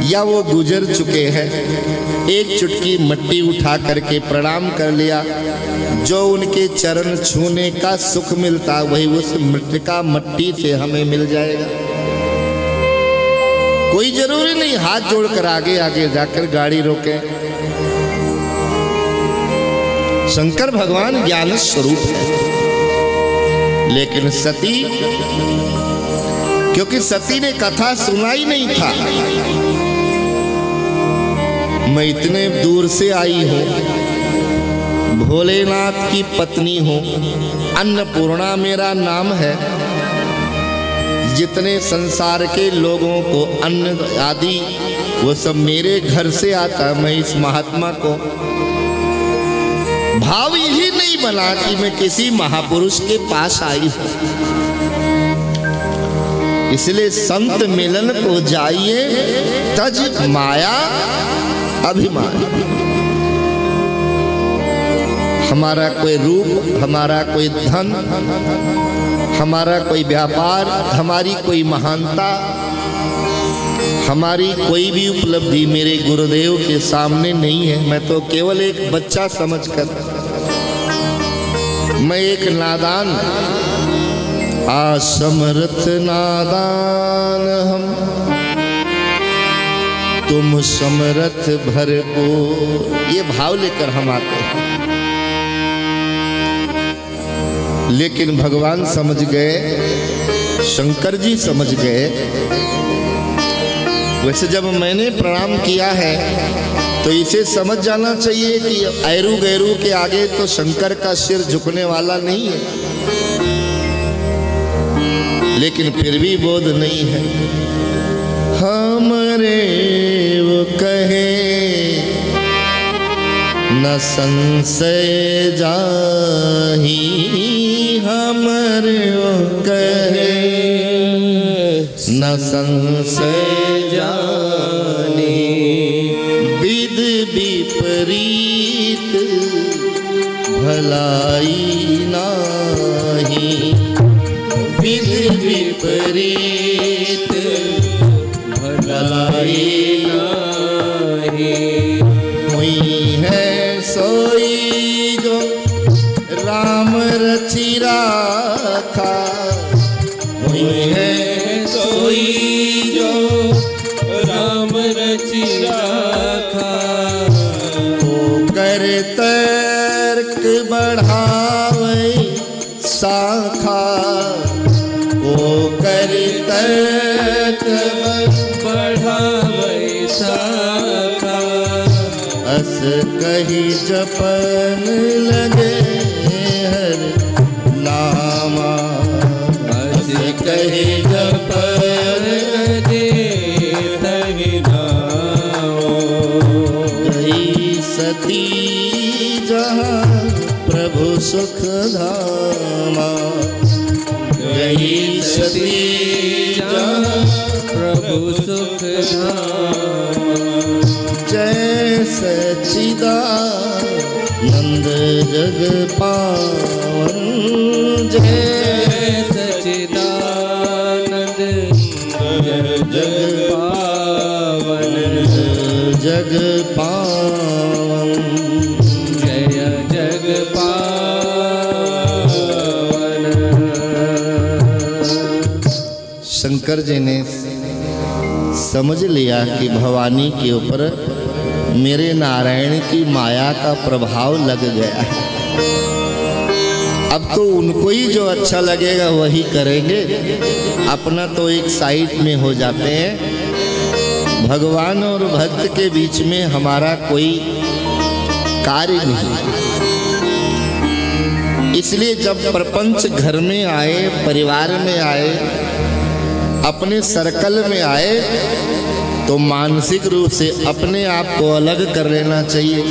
या वो गुजर चुके हैं। एक चुटकी मिट्टी उठा करके प्रणाम कर लिया, जो उनके चरण छूने का सुख मिलता वही उस मिट्टी से हमें मिल जाएगा। कोई जरूरी नहीं हाथ जोड़कर आगे आगे जाकर गाड़ी रोके। शंकर भगवान ज्ञान स्वरूप है, लेकिन सती, क्योंकि सती ने कथा सुना ही नहीं था, मैं इतने दूर से आई हूँ, भोलेनाथ की पत्नी हूँ, अन्नपूर्णा मेरा नाम है। जितने संसार के लोगों को अन्न आदि वो सब मेरे घर से आता, मैं इस महात्मा को भाव ही नहीं बना कि मैं किसी महापुरुष के पास आई हूँ। इसलिए संत मिलन को जाइए, तज माया अभिमान। हमारा कोई रूप, हमारा कोई धन, हमारा कोई व्यापार, हमारी कोई महानता, हमारी कोई भी उपलब्धि मेरे गुरुदेव के सामने नहीं है। मैं तो केवल एक बच्चा समझकर, मैं एक नादान, असमर्थ नादान हम, तुम समर्थ भरपूर, ये भाव लेकर हम आते हैं। लेकिन भगवान समझ गए, शंकर जी समझ गए। वैसे जब मैंने प्रणाम किया है तो इसे समझ जाना चाहिए कि ऐरू गैरू के आगे तो शंकर का सिर झुकने वाला नहीं है, लेकिन फिर भी बोध नहीं है। हमरे वो कहे न संशय जाही, हमरे वो कहे न संशय जानी, विद विपरीत भलाई नाही, विद विपरीत भलाई नहीं। हुई है सोई जो राम रचि राखा, हुई है सोई जो राम रचि राखा। को कर तर्क बढ़ावे शाखा, को कर तर्क बढ़ावे शाखा। अस कही जपन लगे हर नामा, अस कही जपन लगे हर नामा। गई सती जहाँ प्रभु सुख धामा, गई सती जहाँ प्रभु सुख धामा। जय सच्चिदानंद जग पावन, जय सच्चिदानंद जग पावन, जग पावन, जय जग पावन। शंकर जी ने समझ लिया कि भवानी के ऊपर मेरे नारायण की माया का प्रभाव लग गया है। अब तो उनको ही जो अच्छा लगेगा वही करेंगे, अपना तो एक साइड में हो जाते हैं। भगवान और भक्त के बीच में हमारा कोई कार्य नहीं। इसलिए जब प्रपंच घर में आए, परिवार में आए, अपने सर्कल में आए, तो मानसिक रूप से अपने आप को अलग कर लेना चाहिए।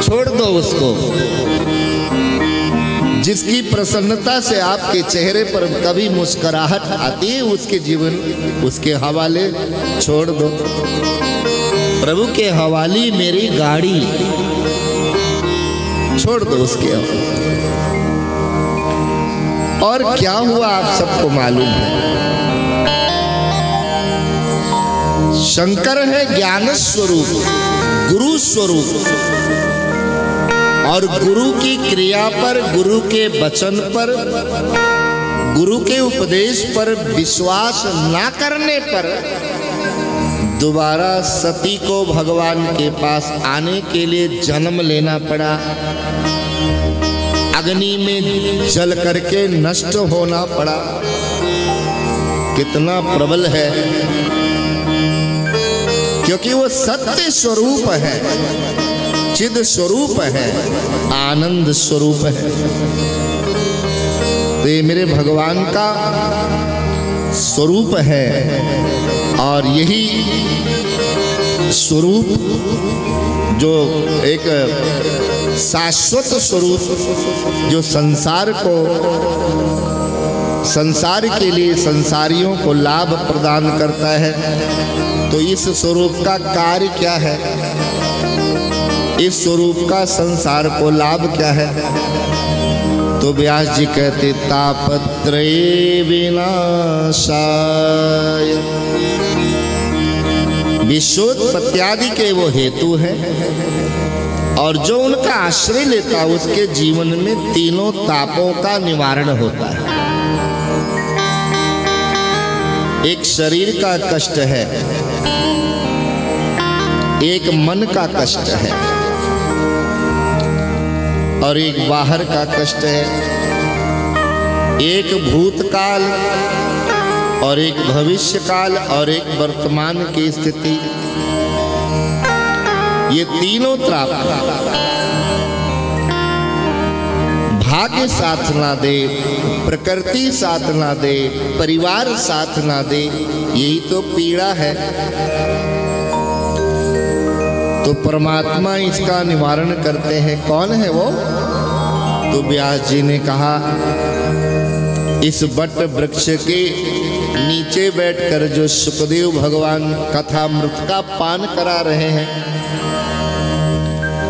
छोड़ दो उसको। जिसकी प्रसन्नता से आपके चेहरे पर कभी मुस्कुराहट आती है, उसके जीवन उसके हवाले छोड़ दो। प्रभु के हवाले मेरी गाड़ी, छोड़ दो उसके हवाले। और क्या हुआ आप सबको मालूम है। शंकर है ज्ञान स्वरूप, गुरु स्वरूप, और गुरु की क्रिया पर, गुरु के वचन पर, गुरु के उपदेश पर विश्वास ना करने पर दोबारा सती को भगवान के पास आने के लिए जन्म लेना पड़ा। अग्नि में जल करके नष्ट होना पड़ा। कितना प्रबल है, क्योंकि वो सत्य स्वरूप है, चिद स्वरूप है, आनंद स्वरूप है। तो ये मेरे भगवान का स्वरूप है, और यही स्वरूप जो एक शाश्वत स्वरूप जो संसार को, संसार के लिए संसारियों को लाभ प्रदान करता है। तो इस स्वरूप का कार्य क्या है, इस स्वरूप का संसार को लाभ क्या है। तो व्यास जी कहते तापत्रये विनाशाय, विश्वोत्पत्त्यादि के वो हेतु हैं, और जो उनका आश्रय लेता है उसके जीवन में तीनों तापों का निवारण होता है। एक शरीर का कष्ट है, एक मन का कष्ट है, और एक बाहर का कष्ट है। एक भूतकाल और एक भविष्य काल और एक वर्तमान की स्थिति। ये तीनों त्राप भाग्य साथ ना दे, प्रकृति साथ ना दे, परिवार साथ ना दे, यही तो पीड़ा है। तो परमात्मा इसका निवारण करते हैं। कौन है वो? तो व्यास जी ने कहा इस वट वृक्ष के नीचे बैठकर जो सुखदेव भगवान कथामृत का पान करा रहे हैं,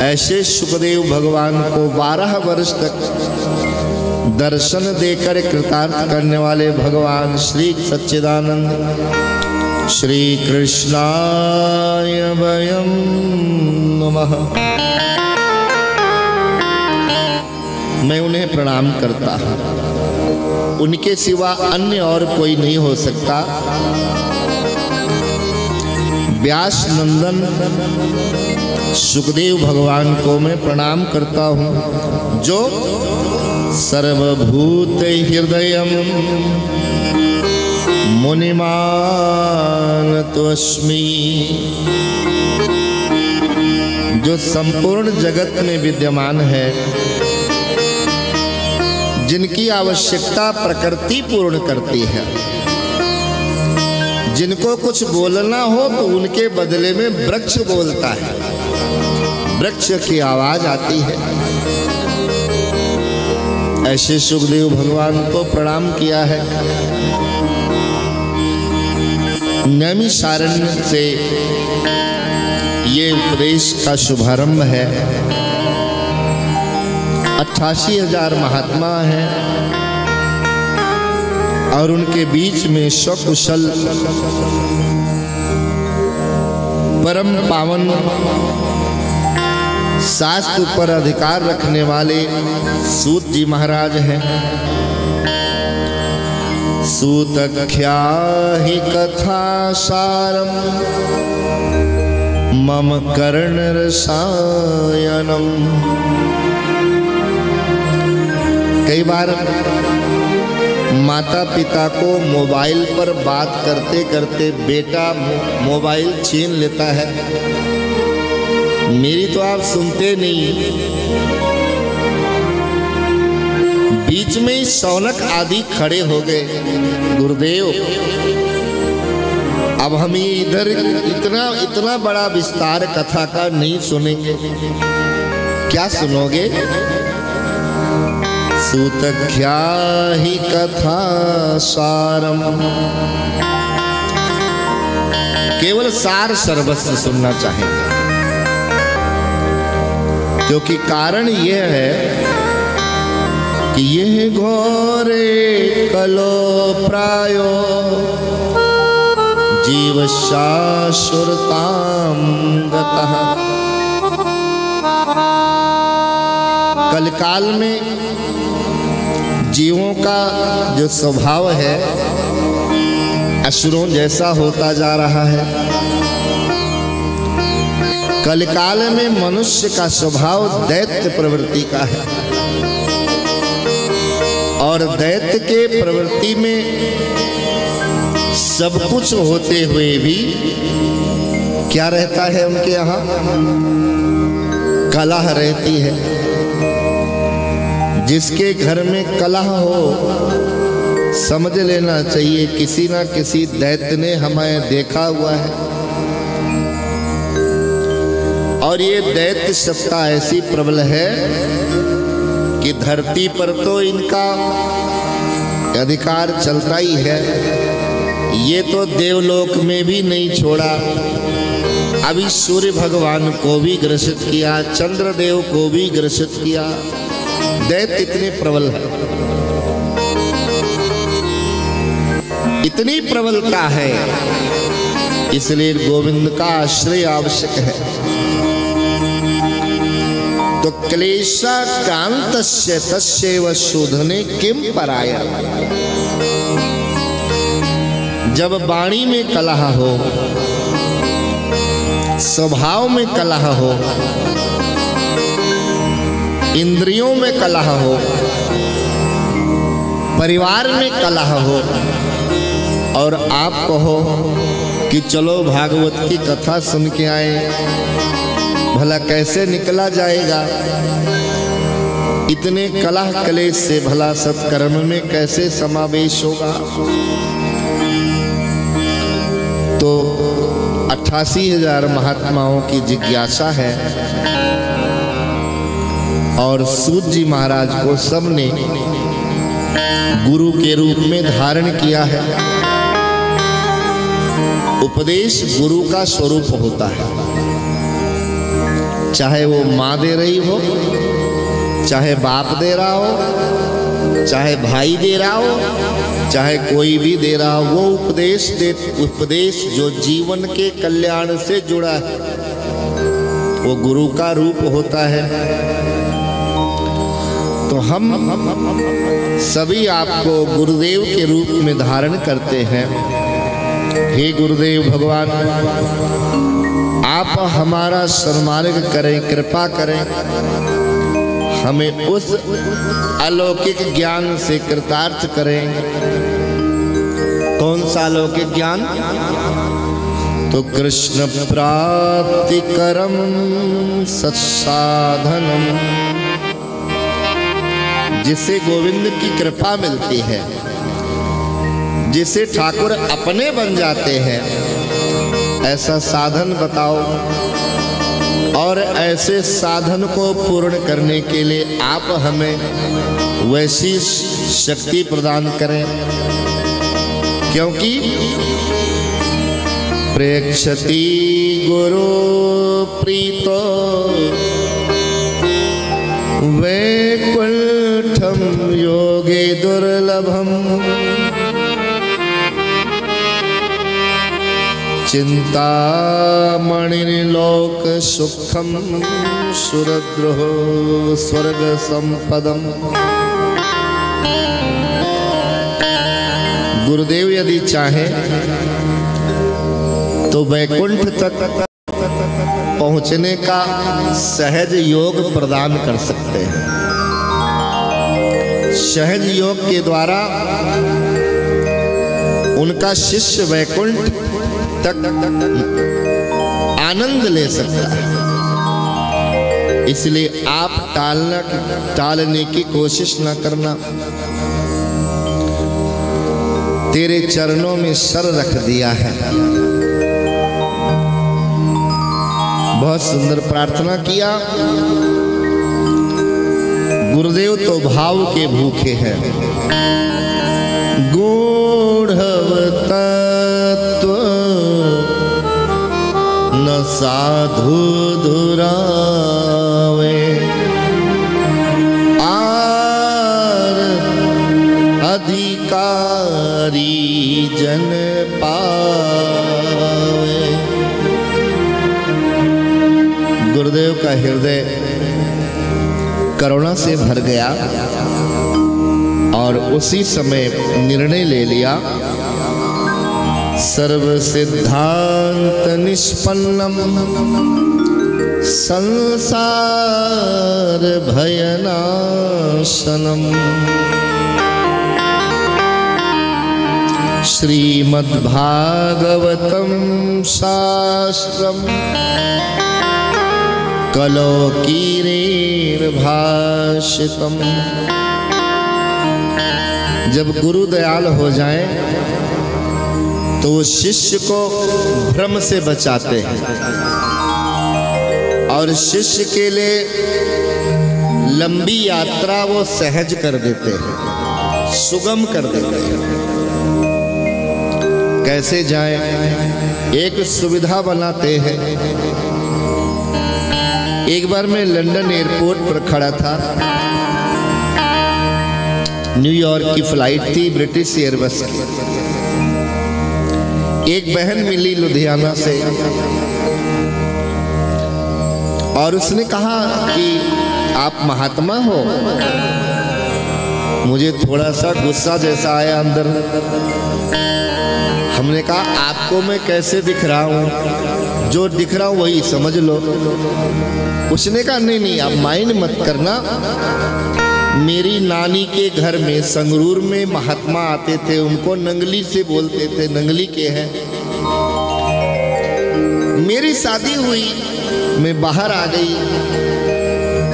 ऐसे सुखदेव भगवान को 12 वर्ष तक दर्शन देकर कृतार्थ करने वाले भगवान श्री सच्चिदानंद श्री कृष्णाय वयं नमः। मैं उन्हें प्रणाम करता हूँ, उनके सिवा अन्य और कोई नहीं हो सकता। व्यास नंदन सुखदेव भगवान को मैं प्रणाम करता हूँ, जो सर्वभूत हृदयं मुनिमानतोऽस्मि, जो संपूर्ण जगत में विद्यमान है, जिनकी आवश्यकता प्रकृति पूर्ण करती है। जिनको कुछ बोलना हो तो उनके बदले में वृक्ष बोलता है, वृक्ष की आवाज आती है। ऐसे सुखदेव भगवान को प्रणाम किया है। नैमिषारण्य से ये उपदेश का शुभारंभ है। 88,000 महात्मा हैं और उनके बीच में सकुशल परम पावन शास्त्र पर अधिकार रखने वाले सूत जी महाराज हैं। सूतख्या हि कथा सारम मम कर्ण रसायनम। कई बार माता पिता को मोबाइल पर बात करते करते बेटा मोबाइल छीन लेता है। मेरी तो आप सुनते नहीं। बीच में ही शौनक आदि खड़े हो गए, गुरुदेव अब हम इधर इतना बड़ा विस्तार कथा का नहीं सुनेंगे। क्या सुनोगे? सूतख्या हि कथा सारम, केवल सार सर्वस्व सुनना चाहेंगे, क्योंकि कारण यह है कि यह घोरे कलो प्रायो जीवशाश्वरतां गतः। कलकाल में जीवों का जो स्वभाव है असुरों जैसा होता जा रहा है। कलकाल में मनुष्य का स्वभाव दैत्य प्रवृत्ति का है, और दैत्य के प्रवृत्ति में सब कुछ होते हुए भी क्या रहता है उनके यहाँ? कलह रहती है। जिसके घर में कलह हो समझ लेना चाहिए किसी ना किसी दैत्य ने हमें देखा हुआ है। और ये दैत्य सत्ता ऐसी प्रबल है कि धरती पर तो इनका अधिकार चलता ही है। ये तो देवलोक में भी नहीं छोड़ा, अभी सूर्य भगवान को भी ग्रसित किया, चंद्रदेव को भी ग्रसित किया। दैत्य इतने प्रबल है, इतनी प्रबलता है, इसलिए गोविंद का आश्रय आवश्यक है। तो क्लेशाक्रांतस्य तस्यैव शोधने किम पराया। जब वाणी में कलह हो, स्वभाव में कलह हो, इंद्रियों में कलह हो, परिवार में कलह हो, और आप कहो कि चलो भागवत की कथा सुन के आए, भला कैसे निकला जाएगा? इतने कलह कलेश से भला सत्कर्म में कैसे समावेश होगा? तो 88,000 महात्माओं की जिज्ञासा है, और सूत जी महाराज को सबने गुरु के रूप में धारण किया है। उपदेश गुरु का स्वरूप होता है, चाहे वो माँ दे रही हो, चाहे बाप दे रहा हो, चाहे भाई दे रहा हो चाहे कोई भी दे रहा हो, वो उपदेश जो जीवन के कल्याण से जुड़ा है वो गुरु का रूप होता है। तो हम सभी आपको गुरुदेव के रूप में धारण करते हैं। हे गुरुदेव भगवान, आप हमारा सन्मार्ग करें, कृपा करें, हमें उस अलौकिक ज्ञान से कृतार्थ करें। कौन सा अलौकिक ज्ञान? तो कृष्ण प्राप्ति करम सत्साधनम, जिसे गोविंद की कृपा मिलती है, जिसे ठाकुर अपने बन जाते हैं, ऐसा साधन बताओ। और ऐसे साधन को पूर्ण करने के लिए आप हमें वैसी शक्ति प्रदान करें, क्योंकि प्रेक्षति गुरु प्रीतो वैकुंठम योगे दुर्लभम, चिंतामणिर्लोक सुखम सुरद्रोह स्वर्ग संपदम। गुरुदेव यदि चाहे तो वैकुंठ तक पहुंचने का सहज योग प्रदान कर सकते हैं। सहज योग के द्वारा उनका शिष्य वैकुंठ तक आनंद ले सकता है। इसलिए आप टालने की कोशिश न करना। तेरे चरणों में सर रख दिया है। बहुत सुंदर प्रार्थना किया। गुरुदेव तो भाव के भूखे हैं। गूढ़व तत्व न साधु दुरावे, आर अधिकारी जन पावे। गुरुदेव का हृदय करुणा से भर गया और उसी समय निर्णय ले लिया। सर्व सिद्धांत निष्पन्नम संसार भयनाशनम, श्रीमद्भागवतम शास्त्रम कलौकीरेर्भाषितम। जब गुरु दयाल हो जाए तो वो शिष्य को भ्रम से बचाते हैं और शिष्य के लिए लंबी यात्रा वो सहज कर देते हैं, सुगम कर देते हैं। कैसे जाएं? एक सुविधा बनाते हैं। एक बार मैं लंदन एयरपोर्ट पर खड़ा था। न्यूयॉर्क की फ्लाइट थी, ब्रिटिश एयरबस की। एक बहन मिली लुधियाना से और उसने कहा कि आप महात्मा हो। मुझे थोड़ा सा गुस्सा जैसा आया अंदर। हमने कहा आपको मैं कैसे दिख रहा हूँ? जो दिख रहा हूँ वही समझ लो। उसने कहा नहीं आप माइंड मत करना। मेरी नानी के घर में संगरूर में महात्मा आते थे, उनको नंगली से बोलते थे, नंगली के हैं। मेरी शादी हुई, मैं बाहर आ गई,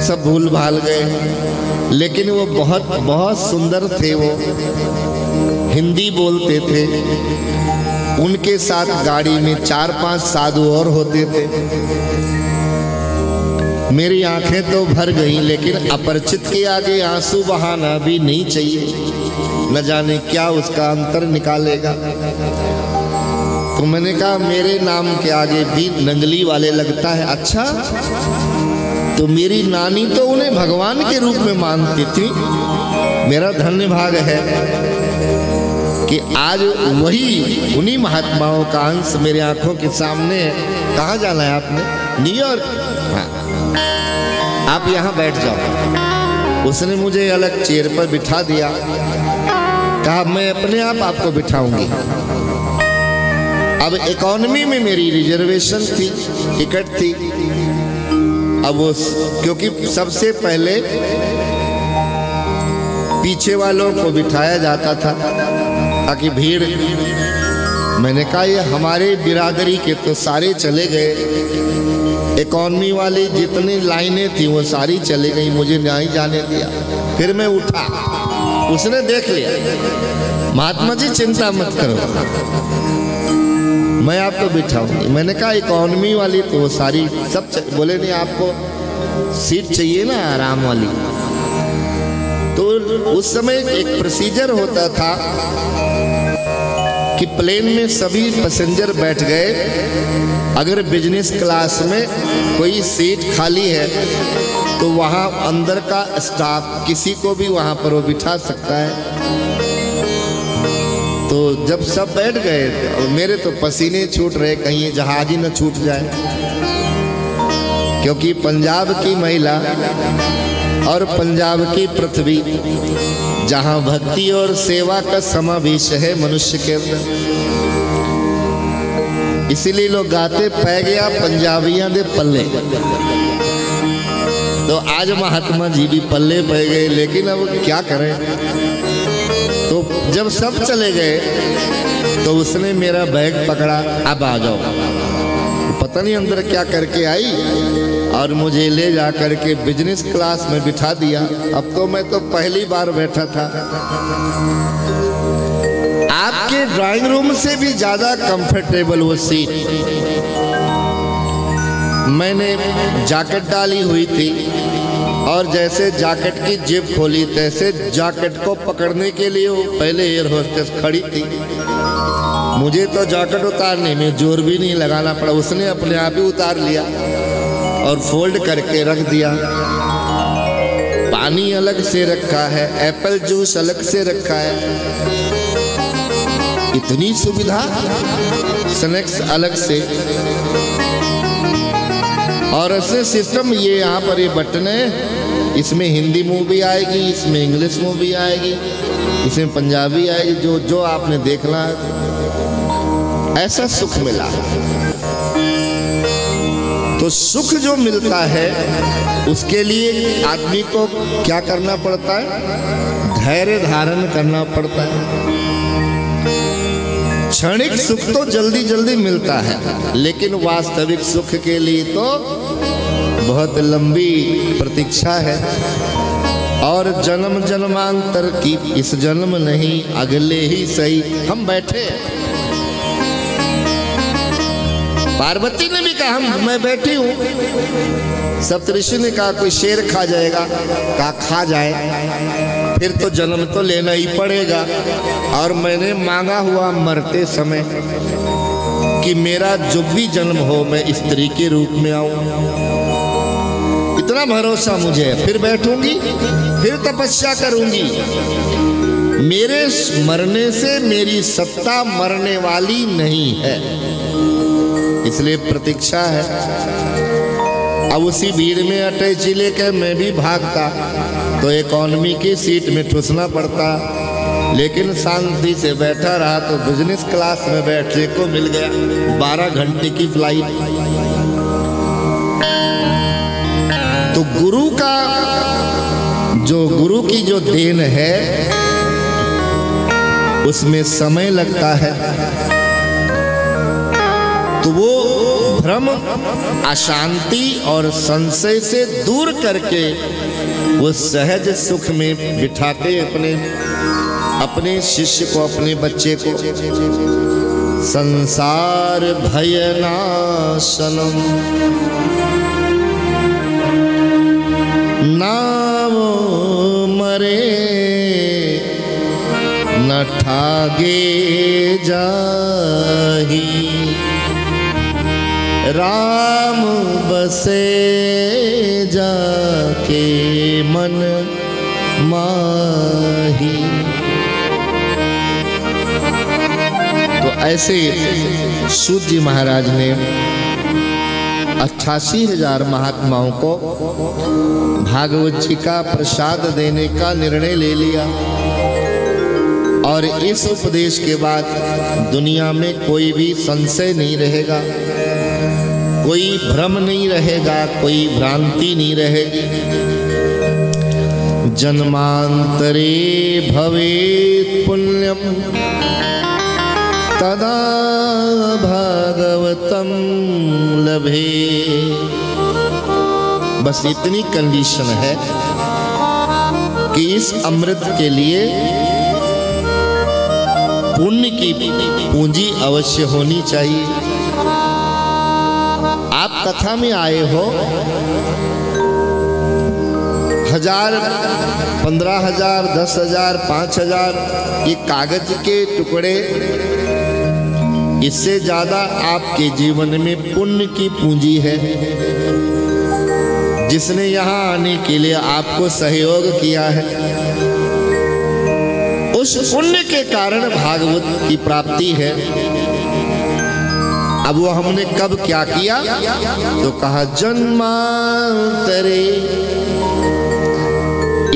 सब भूल भाल गए। लेकिन वो बहुत सुंदर थे। वो हिंदी बोलते थे। उनके साथ गाड़ी में 4-5 साधु और होते थे। मेरी आंखें तो भर गई, लेकिन अपरिचित के आगे आंसू बहाना भी नहीं चाहिए। न जाने क्या उसका अंतर निकालेगा। तो मैंने कहा मेरे नाम के आगे भी नंगली वाले लगता है। अच्छा, तो मेरी नानी तो उन्हें भगवान के रूप में मानती थी। मेरा धन्य भाग है कि आज वही उन्हीं महात्माओं का अंश मेरे आंखों के सामने है। कहाँ जाना है आपने? न्यूयॉर्क। हाँ, आप यहाँ बैठ जाओ। उसने मुझे अलग चेयर पर बिठा दिया, कहा मैं अपने आप आपको बिठाऊंगी। अब इकोनॉमी में मेरी रिजर्वेशन थी, टिकट थी। अब वो क्योंकि सबसे पहले पीछे वालों को बिठाया जाता था ताकि भीड़, मैंने कहा ये हमारे बिरादरी के तो सारे चले गए, इकोनॉमी वाली जितनी लाइनें थी वो सारी चली गई, मुझे नहीं जाने दिया। फिर मैं उठा, उसने देख लिया, महात्मा जी चिंता मत करो, मैं आपको बिठाऊंगी। मैंने कहा इकोनॉमी वाली तो वो सारी सब बोले नहीं, आपको सीट चाहिए ना आराम वाली। तो उस समय एक प्रोसीजर होता था कि प्लेन में सभी पैसेंजर बैठ गए, अगर बिजनेस क्लास में कोई सीट खाली है तो वहाँ अंदर का स्टाफ किसी को भी वहाँ पर वो बिठा सकता है। तो जब सब बैठ गए, मेरे तो पसीने छूट रहे, कहीं जहाज ही न छूट जाए, क्योंकि पंजाब की महिला और पंजाब की पृथ्वी जहां भक्ति और सेवा का समावेश है मनुष्य के अंदर, इसीलिए लोग गाते पै गया पंजाबियां दे पल्ले। तो आज महात्मा जी भी पल्ले पै गए, लेकिन अब क्या करें। तो जब सब चले गए तो उसने मेरा बैग पकड़ा, अब आ जाओ। पता नहीं अंदर क्या करके आई और मुझे ले जा करके बिजनेस क्लास में बिठा दिया। अब तो मैं तो पहली बार बैठा था। आपके ड्राइंग रूम से भी ज्यादा कंफर्टेबल वो सीट। मैंने जैकेट डाली हुई थी और जैसे जैकेट की जेब खोली तैसे जैकेट को पकड़ने के लिए वो पहले एयर होस्टेस खड़ी थी। मुझे तो जैकेट उतारने में जोर भी नहीं लगाना पड़ा, उसने अपने आप ही उतार लिया और फोल्ड करके रख दिया। पानी अलग से रखा है, एप्पल जूस अलग से रखा है, इतनी सुविधा, स्नैक्स अलग से। और ऐसे सिस्टम, ये यहाँ पर ये बटन है, इसमें हिंदी मूवी आएगी, इसमें इंग्लिश मूवी आएगी, इसमें पंजाबी आएगी, जो जो आपने देखना है। ऐसा सुख मिला। तो सुख जो मिलता है उसके लिए आदमी को क्या करना पड़ता है? धैर्य धारण करना पड़ता है। क्षणिक सुख तो जल्दी जल्दी मिलता है, लेकिन वास्तविक सुख के लिए तो बहुत लंबी प्रतीक्षा है। और जन्म जन्मांतर की, इस जन्म नहीं अगले ही सही। हम बैठे, पार्वती ने भी कहा मैं बैठी हूँ। सप्तऋषि ने कहा कोई शेर खा जाएगा, कहा खा जाए, फिर तो जन्म तो लेना ही पड़ेगा। और मैंने मांगा हुआ मरते समय कि मेरा जो भी जन्म हो मैं स्त्री के रूप में आऊं। इतना भरोसा मुझे है। फिर बैठूंगी, फिर तपस्या करूंगी। मेरे मरने से मेरी सत्ता मरने वाली नहीं है, इसलिए प्रतीक्षा है। अब उसी भीड़ में अटैची लेकर मैं भी भागता तो इकोनॉमी की सीट में ठुसना पड़ता, लेकिन शांति से बैठा रहा तो बिजनेस क्लास में बैठने को मिल गया। 12 घंटे की फ्लाइट। तो गुरु की जो देन है उसमें समय लगता है, तो वो भ्रम, अशांति और संशय से दूर करके वो सहज सुख में बिठाते अपने शिष्य को, अपने बच्चे को। संसार भयनाशनम नाम मरे न ठागे जाही, राम बसे जाके मन माही। तो ऐसे सूत जी महाराज ने 88,000 महात्माओं को भागवत जी का प्रसाद देने का निर्णय ले लिया। और इस उपदेश के बाद दुनिया में कोई भी संशय नहीं रहेगा, कोई भ्रम नहीं रहेगा, कोई भ्रांति नहीं रहेगी। जन्मांतरे भवेत् पुण्यम तदा भागवतम लभे। बस इतनी कंडीशन है कि इस अमृत के लिए पुण्य की पूंजी अवश्य होनी चाहिए। आप कथा में आए हो, 1000, 15,000, 10,000, 5,000 ये कागज के टुकड़े, इससे ज्यादा आपके जीवन में पुण्य की पूंजी है। जिसने यहाँ आने के लिए आपको सहयोग किया है, उस पुण्य के कारण भागवत की प्राप्ति है। अब वो हमने कब क्या किया? तो कहा जन्मांतरे,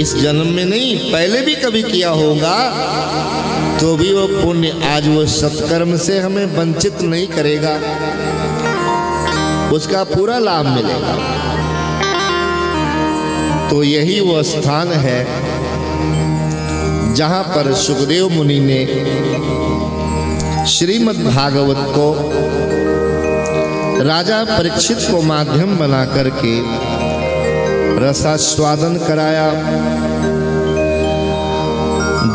इस जन्म में नहीं, पहले भी कभी किया होगा तो भी वो पुण्य आज वो सत्कर्म से हमें वंचित नहीं करेगा, उसका पूरा लाभ मिलेगा। तो यही वो स्थान है जहां पर सुखदेव मुनि ने श्रीमद् भागवत को राजा परीक्षित को माध्यम बना करके रसास्वादन कराया।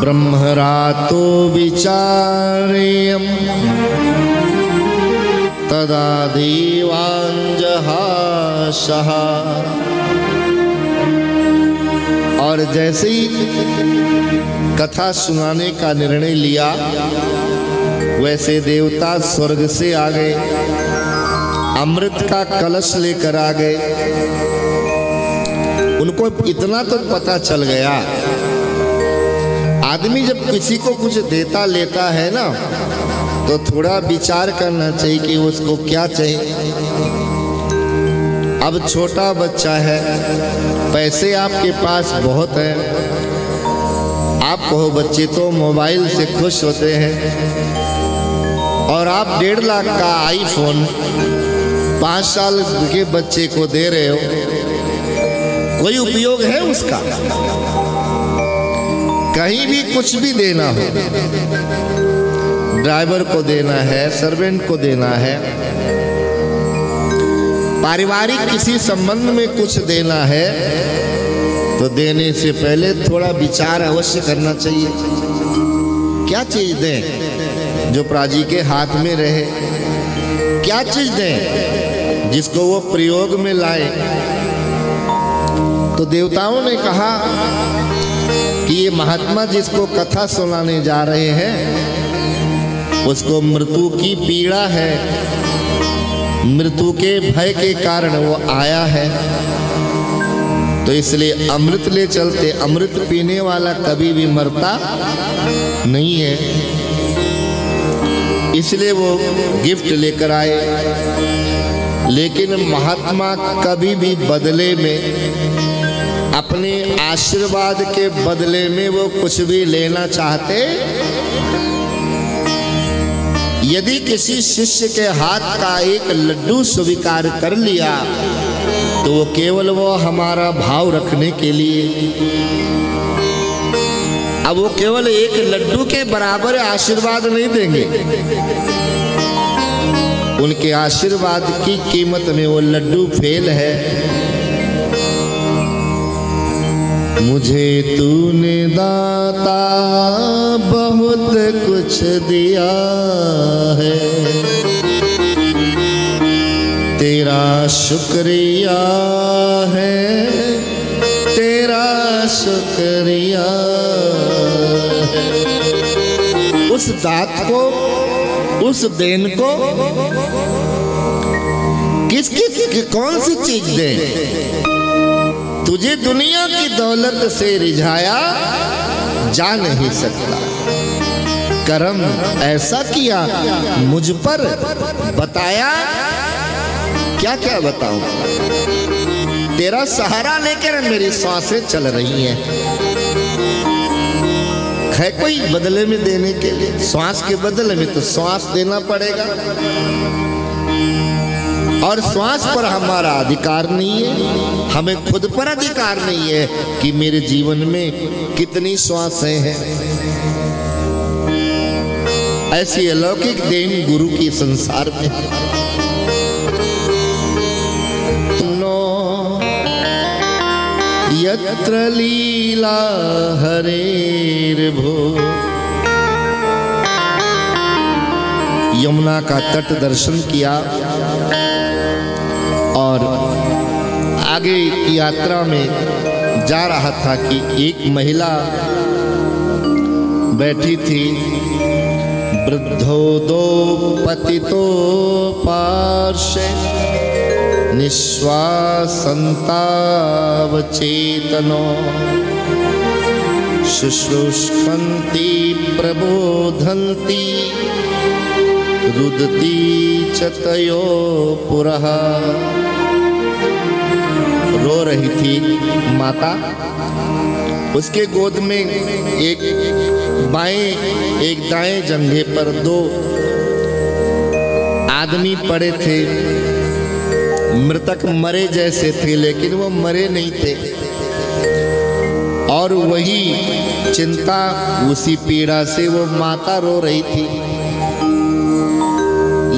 ब्रह्मरातो विचारेयम् तदा देवांजहासः। और जैसे ही कथा सुनाने का निर्णय लिया, वैसे देवता स्वर्ग से आ गए, अमृत का कलश लेकर आ गए। उनको इतना तो पता चल गया, आदमी जब किसी को कुछ देता लेता है ना, तो थोड़ा विचार करना चाहिए कि उसको क्या चाहिए। अब छोटा बच्चा है, पैसे आपके पास बहुत हैं, आप कहो बच्चे तो मोबाइल से खुश होते हैं, और आप 1.5 लाख का आईफोन 5 साल के बच्चे को दे रहे हो, कोई उपयोग है उसका? कहीं भी कुछ भी देना हो, ड्राइवर को देना है, सर्वेंट को देना है, पारिवारिक किसी संबंध में कुछ देना है, तो देने से पहले थोड़ा विचार अवश्य करना चाहिए। क्या चीज दें जो प्राजी के हाथ में रहे, क्या चीज दें जिसको वो प्रयोग में लाए। तो देवताओं ने कहा कि ये महात्मा जिसको कथा सुनाने जा रहे हैं, उसको मृत्यु की पीड़ा है, मृत्यु के भय के कारण वो आया है, तो इसलिए अमृत ले चलते। अमृत पीने वाला कभी भी मरता नहीं है, इसलिए वो गिफ्ट लेकर आए। लेकिन महात्मा कभी भी बदले में, अपने आशीर्वाद के बदले में वो कुछ भी लेना चाहते। यदि किसी शिष्य के हाथ का एक लड्डू स्वीकार कर लिया, तो वो केवल वो हमारा भाव रखने के लिए, अब वो केवल एक लड्डू के बराबर आशीर्वाद नहीं देंगे, उनके आशीर्वाद की कीमत में वो लड्डू फेल है। मुझे तूने दाता बहुत कुछ दिया है, तेरा शुक्रिया है, तेरा शुक्रिया है। उस दात को, उस देन को किस कौन सी चीज दें? तुझे दुनिया की दौलत से रिझाया जा नहीं सकता। कर्म ऐसा किया मुझ पर बताया, क्या क्या बताऊं। तेरा सहारा लेकर मेरी सांसें चल रही हैं। है कोई बदले में देने के लिए? श्वास के बदले में तो श्वास देना पड़ेगा, और श्वास पर हमारा अधिकार नहीं है। हमें खुद पर अधिकार नहीं है कि मेरे जीवन में कितनी श्वासें हैं। ऐसी अलौकिक देन गुरु की संसार में। यत्र लीला हरेर्भो। यमुना का तट दर्शन किया और आगे की यात्रा में जा रहा था कि एक महिला बैठी थी। वृद्धो दो पतितो पार्श्वे निश्वासंतावचेतनो शुश्रूषन्ति प्रबोधन्ति रुदती च तयो पुरः। रो रही थी माता। उसके गोद में एक बाएं एक दाएं जंघे पर दो आदमी पड़े थे। मृतक मरे जैसे थे, लेकिन वो मरे नहीं थे। और वही चिंता, उसी पीड़ा से वो माता रो रही थी।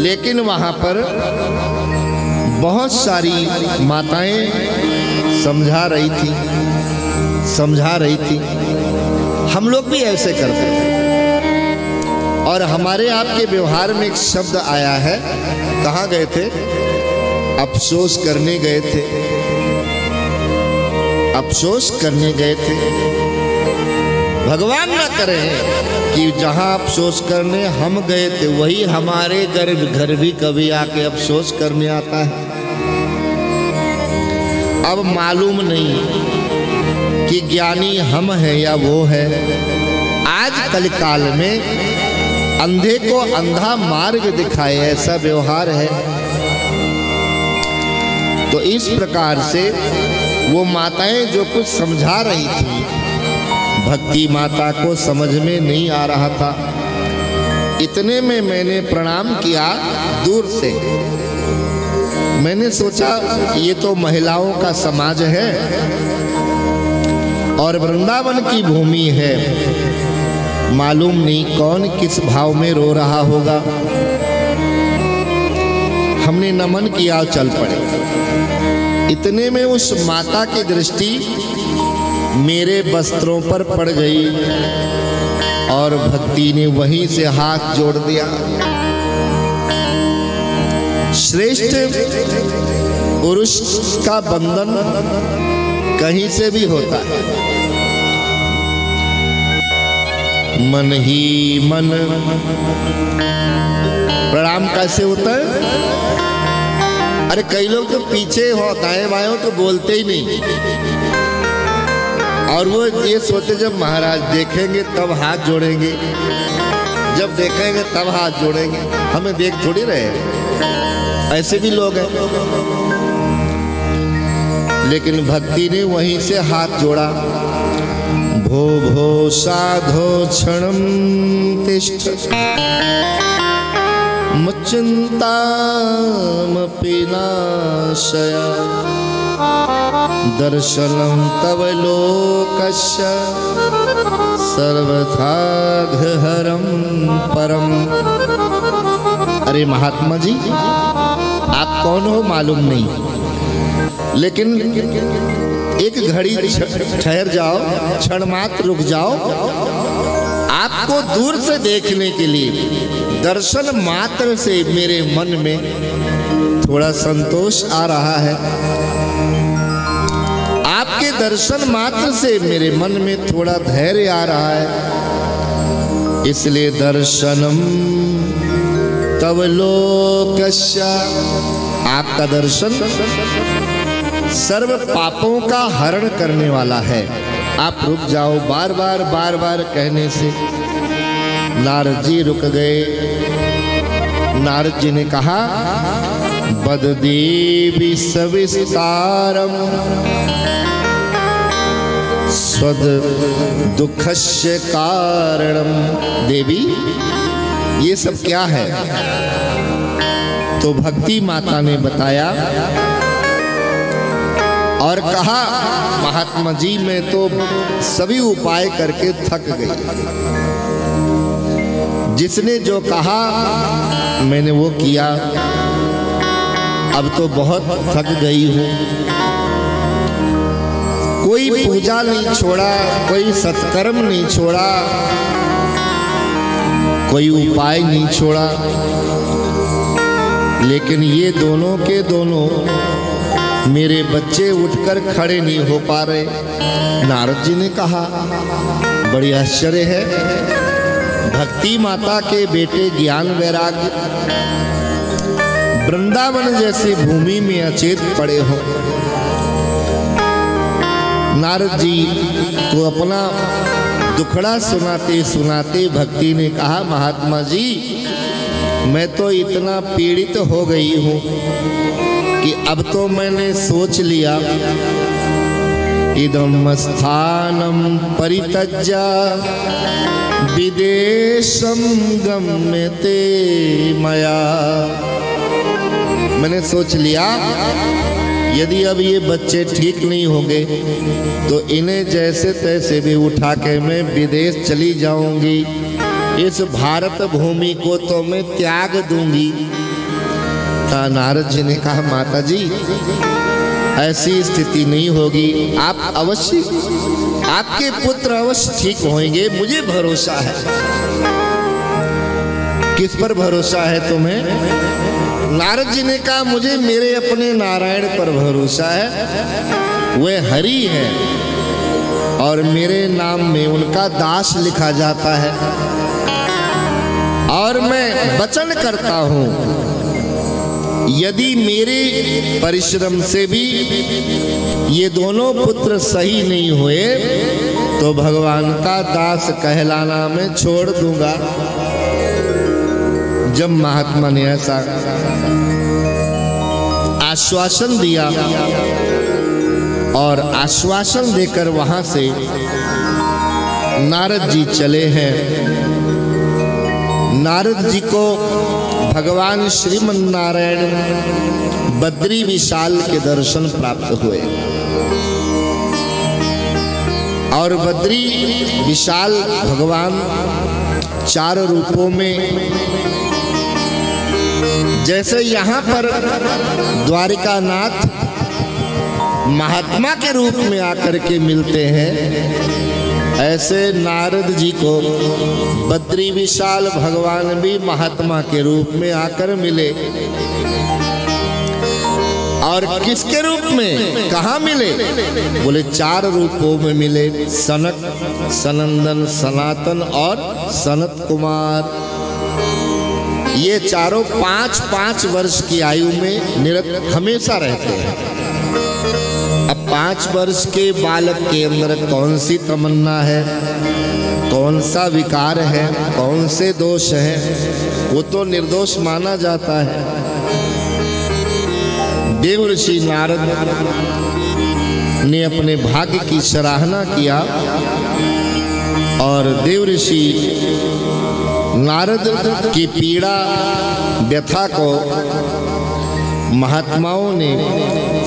लेकिन वहां पर बहुत सारी माताएं समझा रही थी। हम लोग भी ऐसे करते हैं। और हमारे आपके व्यवहार में एक शब्द आया है। कहाँ गए थे? अफसोस करने गए थे। अफसोस करने गए थे। भगवान ना करे कि जहां अफसोस करने हम गए थे वही हमारे घर भी कभी आके अफसोस करने आता है। अब मालूम नहीं कि ज्ञानी हम हैं या वो है। आज कल काल में अंधे को अंधा मार्ग दिखाए, ऐसा व्यवहार है। तो इस प्रकार से वो माताएं जो कुछ समझा रही थी, भक्ति माता को समझ में नहीं आ रहा था। इतने में मैंने प्रणाम किया दूर से। मैंने सोचा ये तो महिलाओं का समाज है और वृंदावन की भूमि है। मालूम नहीं कौन किस भाव में रो रहा होगा। हमने नमन किया और चल पड़े। इतने में उस माता की दृष्टि मेरे वस्त्रों पर पड़ गई और भक्ति ने वहीं से हाथ जोड़ दिया। श्रेष्ठ पुरुष का बंधन कहीं से भी होता है। मन ही मन। प्रणाम कैसे होता है? अरे कई लोग तो पीछे हो, दाएं बाएं तो बोलते ही नहीं। और वो ये सोचते जब महाराज देखेंगे तब हाथ जोड़ेंगे, जब देखेंगे तब हाथ जोड़ेंगे। हमें देख थोड़ी रहे, ऐसे भी लोग हैं। लेकिन भक्ति ने वहीं से हाथ जोड़ा। भो भो साधो क्षणम तिष्ठ मुचिंतामपि नाशय दर्शनं तव लोकस्य सर्वथाघहरं परम। अरे महात्मा जी, आप कौन हो मालूम नहीं, लेकिन एक घड़ी ठहर जाओ, क्षण मात्र रुक जाओ। आपको दूर से देखने के लिए, दर्शन मात्र से मेरे मन में थोड़ा संतोष आ रहा है। आपके दर्शन मात्र से मेरे मन में थोड़ा धैर्य आ रहा है। इसलिए दर्शनम तव लोकस्य, आपका दर्शन सर्व पापों का हरण करने वाला है। आप रुक जाओ। बार बार कहने से नारद जी रुक गए। नारद जी ने कहा, बद देवी सविस्तारम स्वद दुखस्य कारणम। देवी ये सब क्या है? तो भक्ति माता ने बताया और कहा, महात्मा जी मैं तो सभी उपाय करके थक गई। जिसने जो कहा मैंने वो किया, अब तो बहुत थक गई हूँ। कोई पूजा नहीं छोड़ा, कोई सत्कर्म नहीं छोड़ा, कोई उपाय नहीं छोड़ा, लेकिन ये दोनों के दोनों मेरे बच्चे उठकर खड़े नहीं हो पा रहे। नारद जी ने कहा, बड़ी आश्चर्य है, भक्ति माता के बेटे ज्ञान वैराग्य वृंदावन जैसी भूमि में अचेत पड़े हो। नारद जी को अपना दुखड़ा सुनाते सुनाते भक्ति ने कहा, महात्मा जी मैं तो इतना पीड़ित हो गई हूँ कि अब तो मैंने सोच लिया, इदम स्थानम परित्यज्य विदेशम गम्यते मया। मैंने सोच लिया यदि अब ये बच्चे ठीक नहीं होंगे तो इन्हें जैसे तैसे भी उठा के मैं विदेश चली जाऊंगी। इस भारत भूमि को तो मैं त्याग दूंगी। नारद जी ने कहा, माता जी ऐसी स्थिति नहीं होगी, आप अवश्य, आपके पुत्र अवश्य ठीक होंगे, मुझे भरोसा है। किस पर भरोसा है तुम्हें? नारद जी ने कहा, मुझे मेरे अपने नारायण पर भरोसा है। वे हरि है और मेरे नाम में उनका दास लिखा जाता है और मैं वचन करता हूं यदि मेरे परिश्रम से भी ये दोनों पुत्र सही नहीं हुए तो भगवान का दास कहलाना मैं छोड़ दूंगा। जब महात्मा ने ऐसा आश्वासन दिया और आश्वासन देकर वहां से नारद जी चले हैं। नारद जी को भगवान श्रीमन नारायण बद्री विशाल के दर्शन प्राप्त हुए और बद्री विशाल भगवान 4 रूपों में, जैसे यहाँ पर द्वारिकानाथ महात्मा के रूप में आकर के मिलते हैं, ऐसे नारद जी को बद्री विशाल भगवान भी महात्मा के रूप में आकर मिले। और किसके रूप में, कहाँ मिले? बोले 4 रूपों में मिले, सनक, सनंदन, सनातन और सनत कुमार। ये चारों 5-5 वर्ष की आयु में हमेशा रहते हैं। अब 5 वर्ष के बालक के अंदर कौन सी तमन्ना है, कौन सा विकार है, कौन से दोष हैं, वो तो निर्दोष माना जाता है। देवर्षि नारद ने अपने भाग्य की सराहना किया और देवर्षि नारद की पीड़ा व्यथा को महात्माओं ने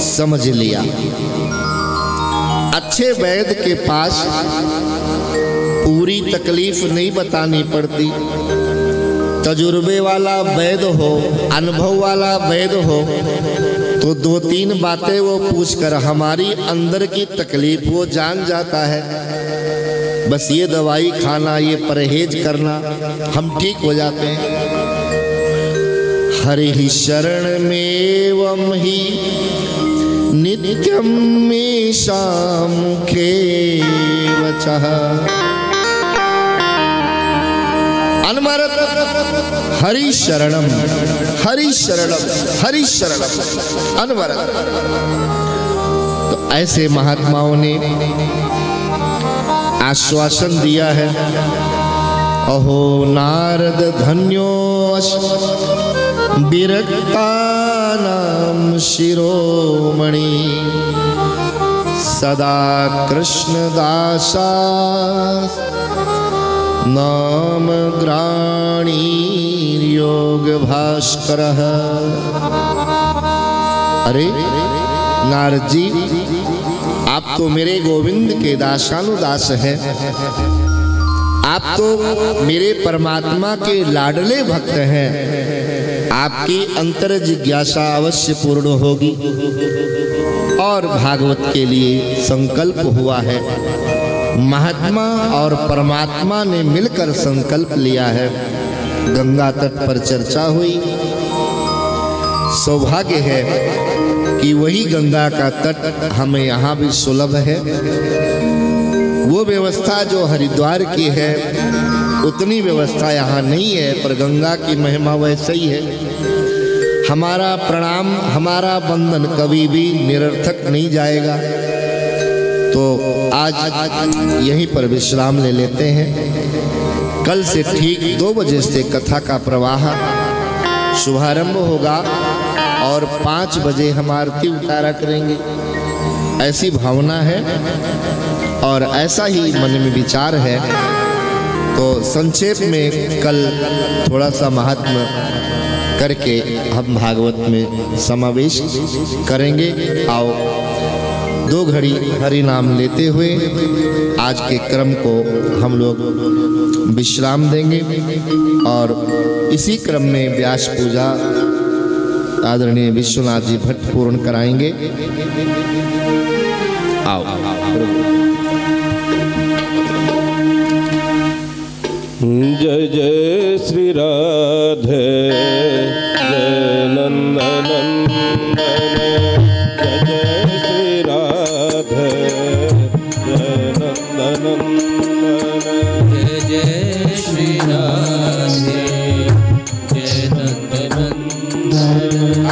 समझ लिया। अच्छे वैद्य के पास पूरी तकलीफ नहीं बतानी पड़ती। तजुर्बे वाला वैद्य हो, अनुभव वाला वैद्य हो तो 2-3 बातें वो पूछकर हमारी अंदर की तकलीफ वो जान जाता है। बस ये दवाई खाना, ये परहेज करना, हम ठीक हो जाते हैं। हरि शरण में ही नित्यम में शामुखे वचः अनवरत हरि शरणम हरि शरणम हरि शरणम अनवरत। तो ऐसे महात्माओं ने आश्वासन दिया है। अहो नारद धन्योऽसि विरक्तानां शिरोमणि सदा कृष्णदासा नाम ग्राणीर्योग भास्करः। अरे नारद जी, आप तो मेरे गोविंद के दासानुदास हैं। आप तो मेरे परमात्मा के लाडले भक्त हैं। आपकी अंतर जिज्ञासा अवश्य पूर्ण होगी और भागवत के लिए संकल्प हुआ है। महात्मा और परमात्मा ने मिलकर संकल्प लिया है। गंगा तट पर चर्चा हुई। सौभाग्य है कि वही गंगा का तट हमें यहाँ भी सुलभ है। वो व्यवस्था जो हरिद्वार की है उतनी व्यवस्था यहाँ नहीं है, पर गंगा की महिमा वैसे ही है। हमारा प्रणाम, हमारा वंदन कभी भी निरर्थक नहीं जाएगा। तो आज यहीं पर विश्राम ले लेते हैं। कल से ठीक 2 बजे से कथा का प्रवाह शुभारंभ होगा और 5 बजे हम आरती उतारा करेंगे। ऐसी भावना है और ऐसा ही मन में विचार है। तो संक्षेप में कल थोड़ा सा महात्मा करके हम भागवत में समावेश करेंगे। आओ 2 घड़ी हरि नाम लेते हुए आज के क्रम को हम लोग विश्राम देंगे और इसी क्रम में व्यास पूजा आदरणीय विश्वनाथ जी भट्ट पूर्ण कराएंगे। आओ। जय जय श्री राधे जय नंदनंदन जय जय श्री राधे जय नंदनंदन जय जय श्री राधे जय नंदनंदन।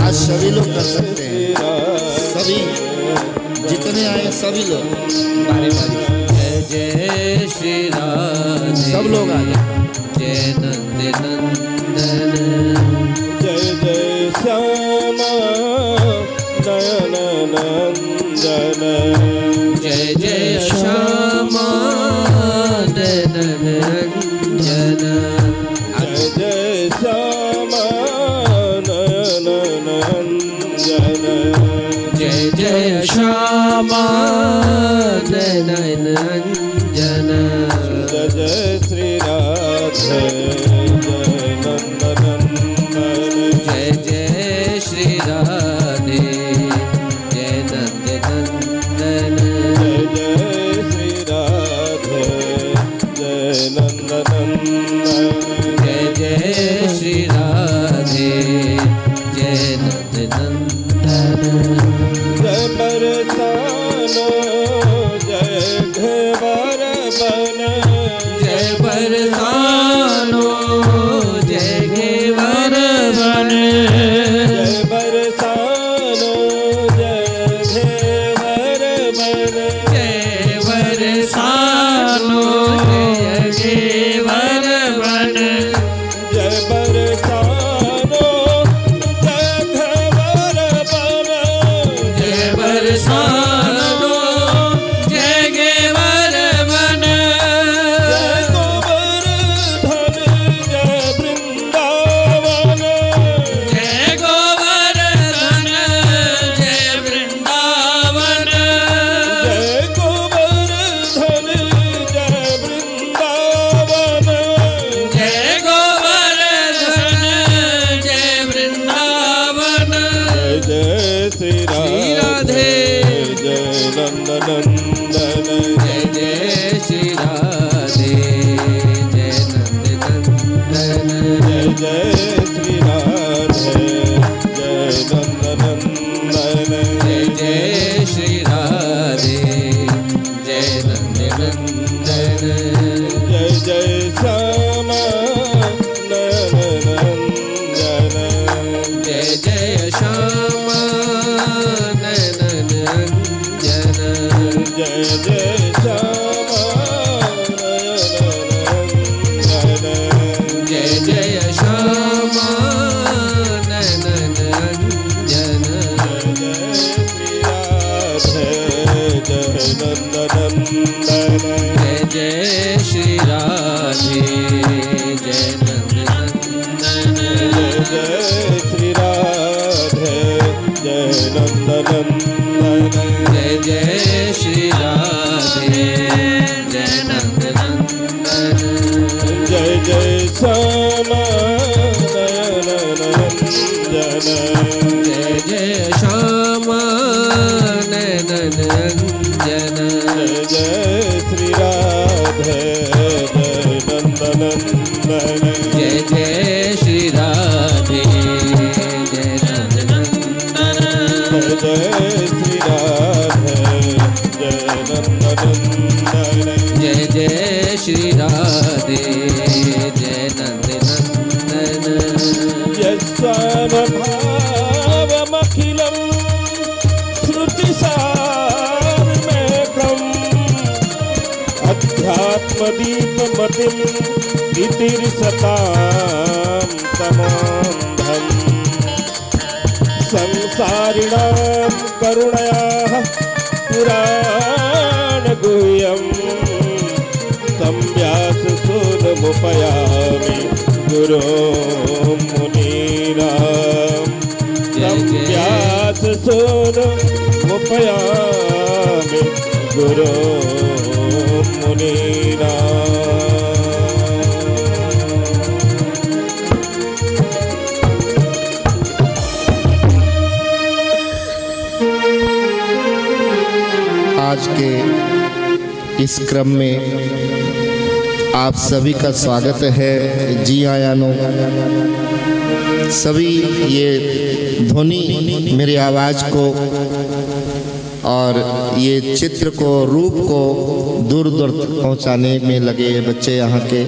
आज सभी लोग कर सकते हैं, सभी जितने आए सभी लोग बारी बारी। जय जय श्री राधे सब लोग आ जाए। जय नंदनंदन जय जय श्यामा नयन नंदन जय जय श्यामा नयन जय जय श्यामा नयन नंदन जय जय श्यामा नयन जय जय श्री राधे जय नंदनंदन जय जय श्री राधे जय नंदनंदन जय जय श्री राधे जय नंदनंदन जय जय श्री राधे जय नंदनंदन जय बरसानो जय घेवर बन जय बरसानो जय घेवर बन जय बरसानो जय घेवर बन जय बरसानो जय घेवर बन जय बरसानो जय घेवर बन जय बरसानो जय घेवर बन जय गोवर्धन जय वृंदावन जय गोवर्धन जय वृंदावन जय गोवर्धन जय वृंदावन जय गोवर्धन जय वृंदावन जय श्री राधे जय नंदनंदन जय जय श्री राधे जय नंदनंदन जय जय श्री राधे जय नंदनंदन जय जय श्री राधे जय नंदनंदन जय जय श्यामा नयननंदन जय जय श्यामा नयननंदन नंदन जय जय श्री राधे जय नंद नंदन जय जय श्यामा नयन रंजन जय जय श्यामा नयन रंजन जय जय श्री राधे जय नंदन नंदन जय जय श्री राधे जय नंद नंदन जय श्री राधे जय नंदन नंदन जय जय श्री राधे जय नंद नंदन यस्सावभावमखिलं श्रुतिसारमेकम् अध्यात्मदीपमतिं तितिर्सतां तमोऽन्धम् संसारिणां करुणयाः पुराणगुह्यम् तं व्याससूनुमुपयामि गुरों मुनीनां तं व्याससूनुमुपयामि गुरों मुनीनां आज के इस क्रम में आप सभी का स्वागत है। जी आयानो सभी ये ध्वनि मेरी आवाज़ को और ये चित्र को रूप को दूर दूर तक पहुँचाने में लगे बच्चे यहाँ के,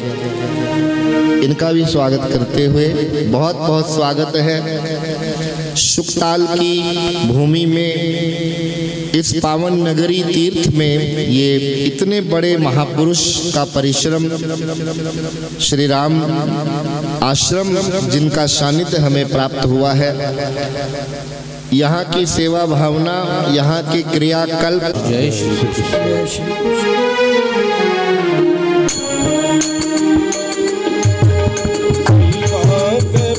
इनका भी स्वागत करते हुए बहुत बहुत स्वागत है। सुखताल की भूमि में इस पावन नगरी तीर्थ में ये इतने बड़े महापुरुष का परिश्रम, श्री राम आश्रम जिनका सानिध्य हमें प्राप्त हुआ है, यहाँ की सेवा भावना, यहाँ की क्रियाकल्प। जय श्री कृष्ण।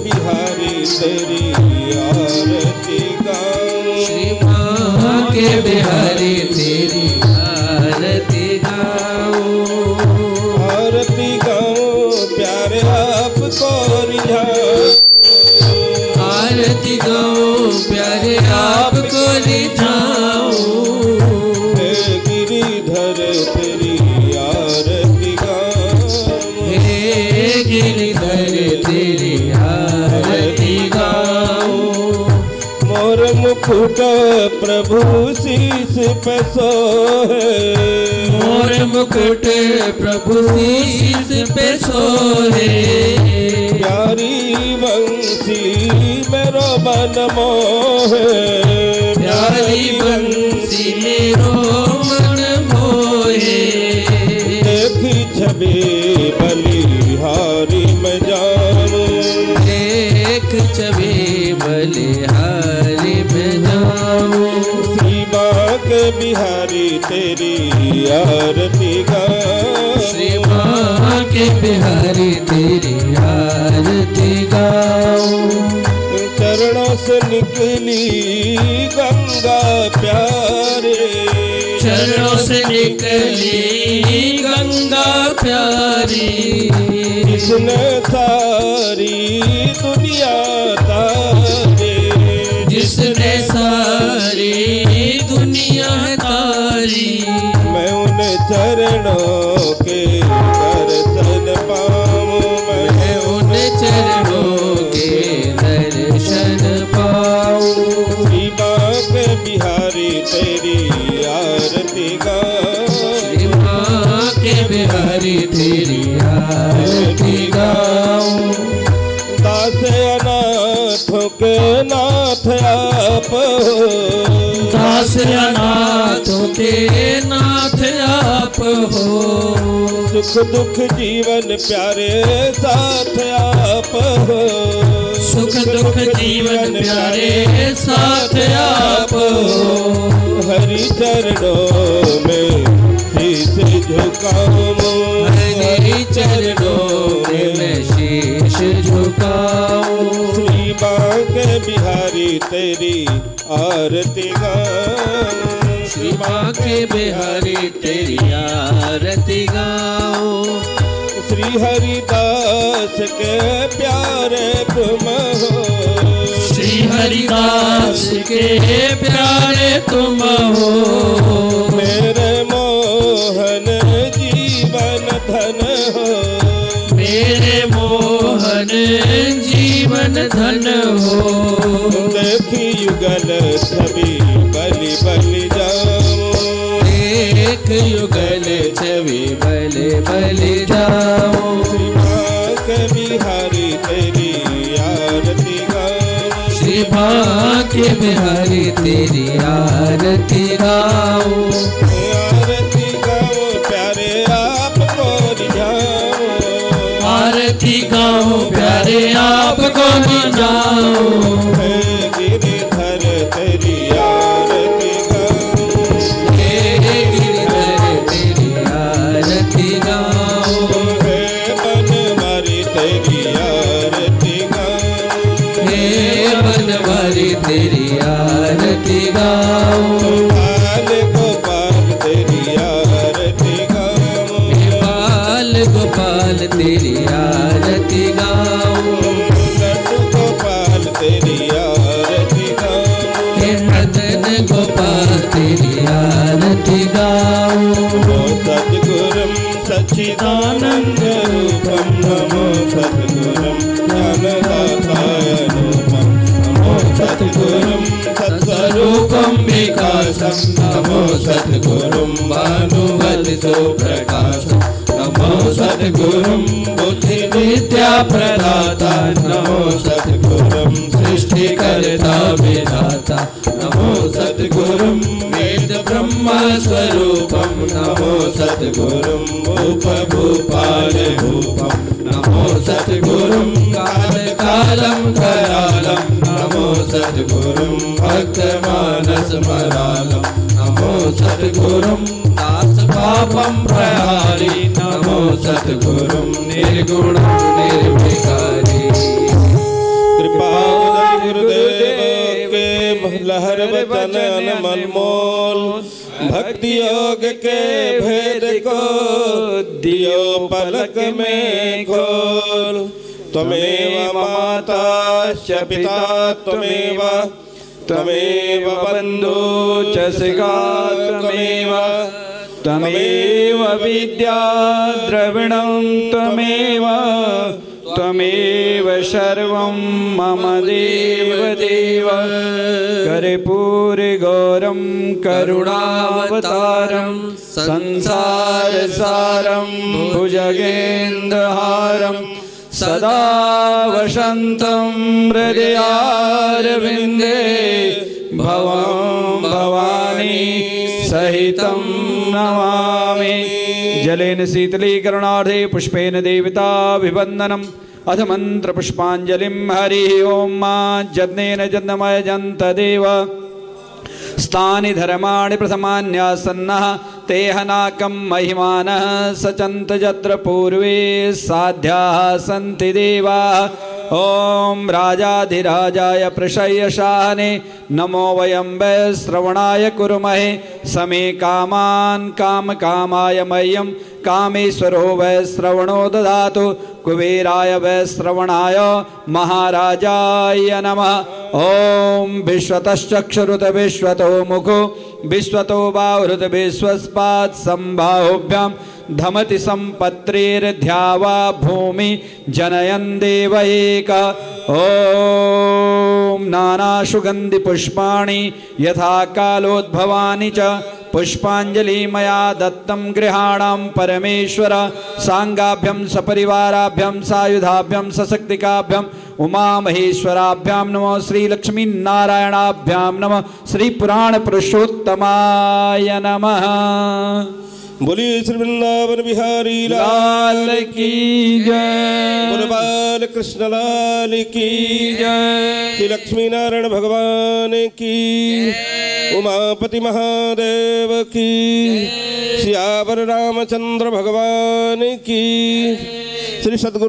बिहारी तेरी आरती गाऊं श्री माँ के बिहारी तेरी आरती गाऊं आरती गाऊं प्यारे आपको रिझाऊं आरती गाऊं प्यारे आपको रिझाऊं हे गिरिधर तेरी आरती गाऊं हे गिरिधर तेरी आरती गाऊं मोर मुकुट प्रभु शीस पे सोहे मोर मुकुट प्रभु शीस पे सोहे प्यारी बंसी मेरो मन मोहे प्यारी बंसी मेरो मन मोहे देखी छवि बलिहारी में जाऊं एक छवि बलिहारी में जाऊं सीमा के बिहारी तेरी आरती गाऊं श्री माँ के बिहारी तेरी आरती गाऊं चरणों से निकली गंगा प्यारे चरणों से निकली गंगा प्यारी जिसने सारी दुनिया तारे जिसने सारी दुनिया तारी मैं उन चरणों के दर्शन पाऊं मैं उन चरणों के दर्शन पाऊं सीमा के बिहारी तेरी आरती गाऊं श्री माँ के बिहारी तेरी आरती गाऊं दास अनाथों के नाथ आप दास अनाथों के नाथ आप हो सुख दुख जीवन प्यारे साथ आप हो सुख दुख जीवन प्यारे साथ आप हो हरि चरणों में शीश झुकाऊं हरि चरणों में मैं शीश झुकाऊं श्री माँ के बिहारी तेरी आरती गाऊं। श्री बांके बिहारी तेरी आरती गाऊं। श्री हरिदास के प्यारे तुम हो। श्री हरिदास के प्यारे तुम हो। मेरे मोहन जीवन धन हो। मेरे मोहन जीवन धन हो। देखी युगल छवि बलि बलि जाऊं। देख युगल छवि बलि बलि जाऊं। श्री बांके बिहारी तेरी आरती गाऊं। श्री बांके बिहारी तेरी आरती गाऊं। आरती गाऊं प्यारे आपको रिझाऊं। आरती गाऊं प्यारे आपको रिझाऊं। हे गिरिधर तेरी आरती गाऊं। हे गिरिधर तेरी आरती गाऊं। हे बनवारी तेरी आरती गाऊं। हे बनवारी तेरी आरती गाऊं। बाल गोपाल तेरी आरती गाऊं। हे बाल गोपाल तेरी आरती गाऊं। लड्डू गोपाल तेरी आरती गाऊं। हे मदन गोपाल तेरी आरती गाऊं। नमो सद्गुरुं सच्चिदानंद रूपं। नमो सद्गुरुं ज्ञानदाताय रूपं। नमो सद्गुरुं सत्स्वरूपं विकासं। नमो सद्गुरुं भानुवदतो प्रकाशं। नमो सद्गुरुं बुद्धि विद्या प्रदाता। नमो सद्गुरुं सृष्टिकर्ता विधाता। नमो सद्गुरुं वेद ब्रह्म स्वरूपं। नमो सद्गुरुं भूप भूपाल भूपं। नमो सद्गुरुं काल कालं करालं। नमो सद्गुरुं भक्तमानस मरालं। नमो सद्गुरुं दास पापं प्रहारी। नमो सद्गुरुं निर्गुणं निर्विकारी। कृपा गुरुदेव के लहर वचन अनमोल। भक्ति योग के भेद को दियो पलक में खोल। त्वमेव माता च पिता त्वमेव। त्वमेव बन्धु च सखा त्वमेव। त्वमेव विद्या द्रविणं त्वमेव। त्वमेव सर्वं मम देव देव। कर्पूरगौरं करुणावतारं संसारसारं भुजगेन्द्रहारं सदा वसन्तं हृदयारविन्दे। भवं भवानी सहितं नमामि। जलेन शीतलीकरणार्थे पुष्पेन देवताभिवन्दनम्। अथ मंत्र पुष्पांजलिं। हरि ओम जज्ञेन जन्मय जन्तदेव। स्थानि धर्माणि प्रथमान्यासन्नः ते हनाकं महिमानः सचन्त यत्र पूर्वे साध्याः सन्ति देवाः। ओम राजाधिराजाय प्रशय्यशाने नमो वयं वै श्रवणाय कुर्महे। समे कामान् कामकामाय मह्यं कामेश्वरो वै श्रवणो ददातु। कुबेराय वै श्रवणाय महाराजाय नमः। ओम विश्वतश्चक्षुरुत विश्वतो मुखो विश्वतो बाहुरुत विश्वस्पात् संबाहुभ्यां धमति संपत्तिर्ध्यावा भूमि जनयन् देव एक। ओम नाना सुगंधि पुष्पाणि यथा कालोद्भवानि च पुष्पांजलि मया दत्तं गृहाणां परमेश्वर। सांगाभ्यं सपरिवाराभ्यं सायुधाभ्यं सशक्तिकाभ्यं उमा महेश्वराभ्यां नमः। श्री लक्ष्मी नारायणाभ्यां नमः। श्री पुराण पुरुषोत्तमाय नमः। बोलिए श्री वृंदावन बिहारी लाल की जय। बोल बाल कृष्ण लाल की जय। श्री लक्ष्मी नारायण भगवान की। उमापति महादेव की। सियावर रामचंद्र भगवान की। श्री सद्गुरु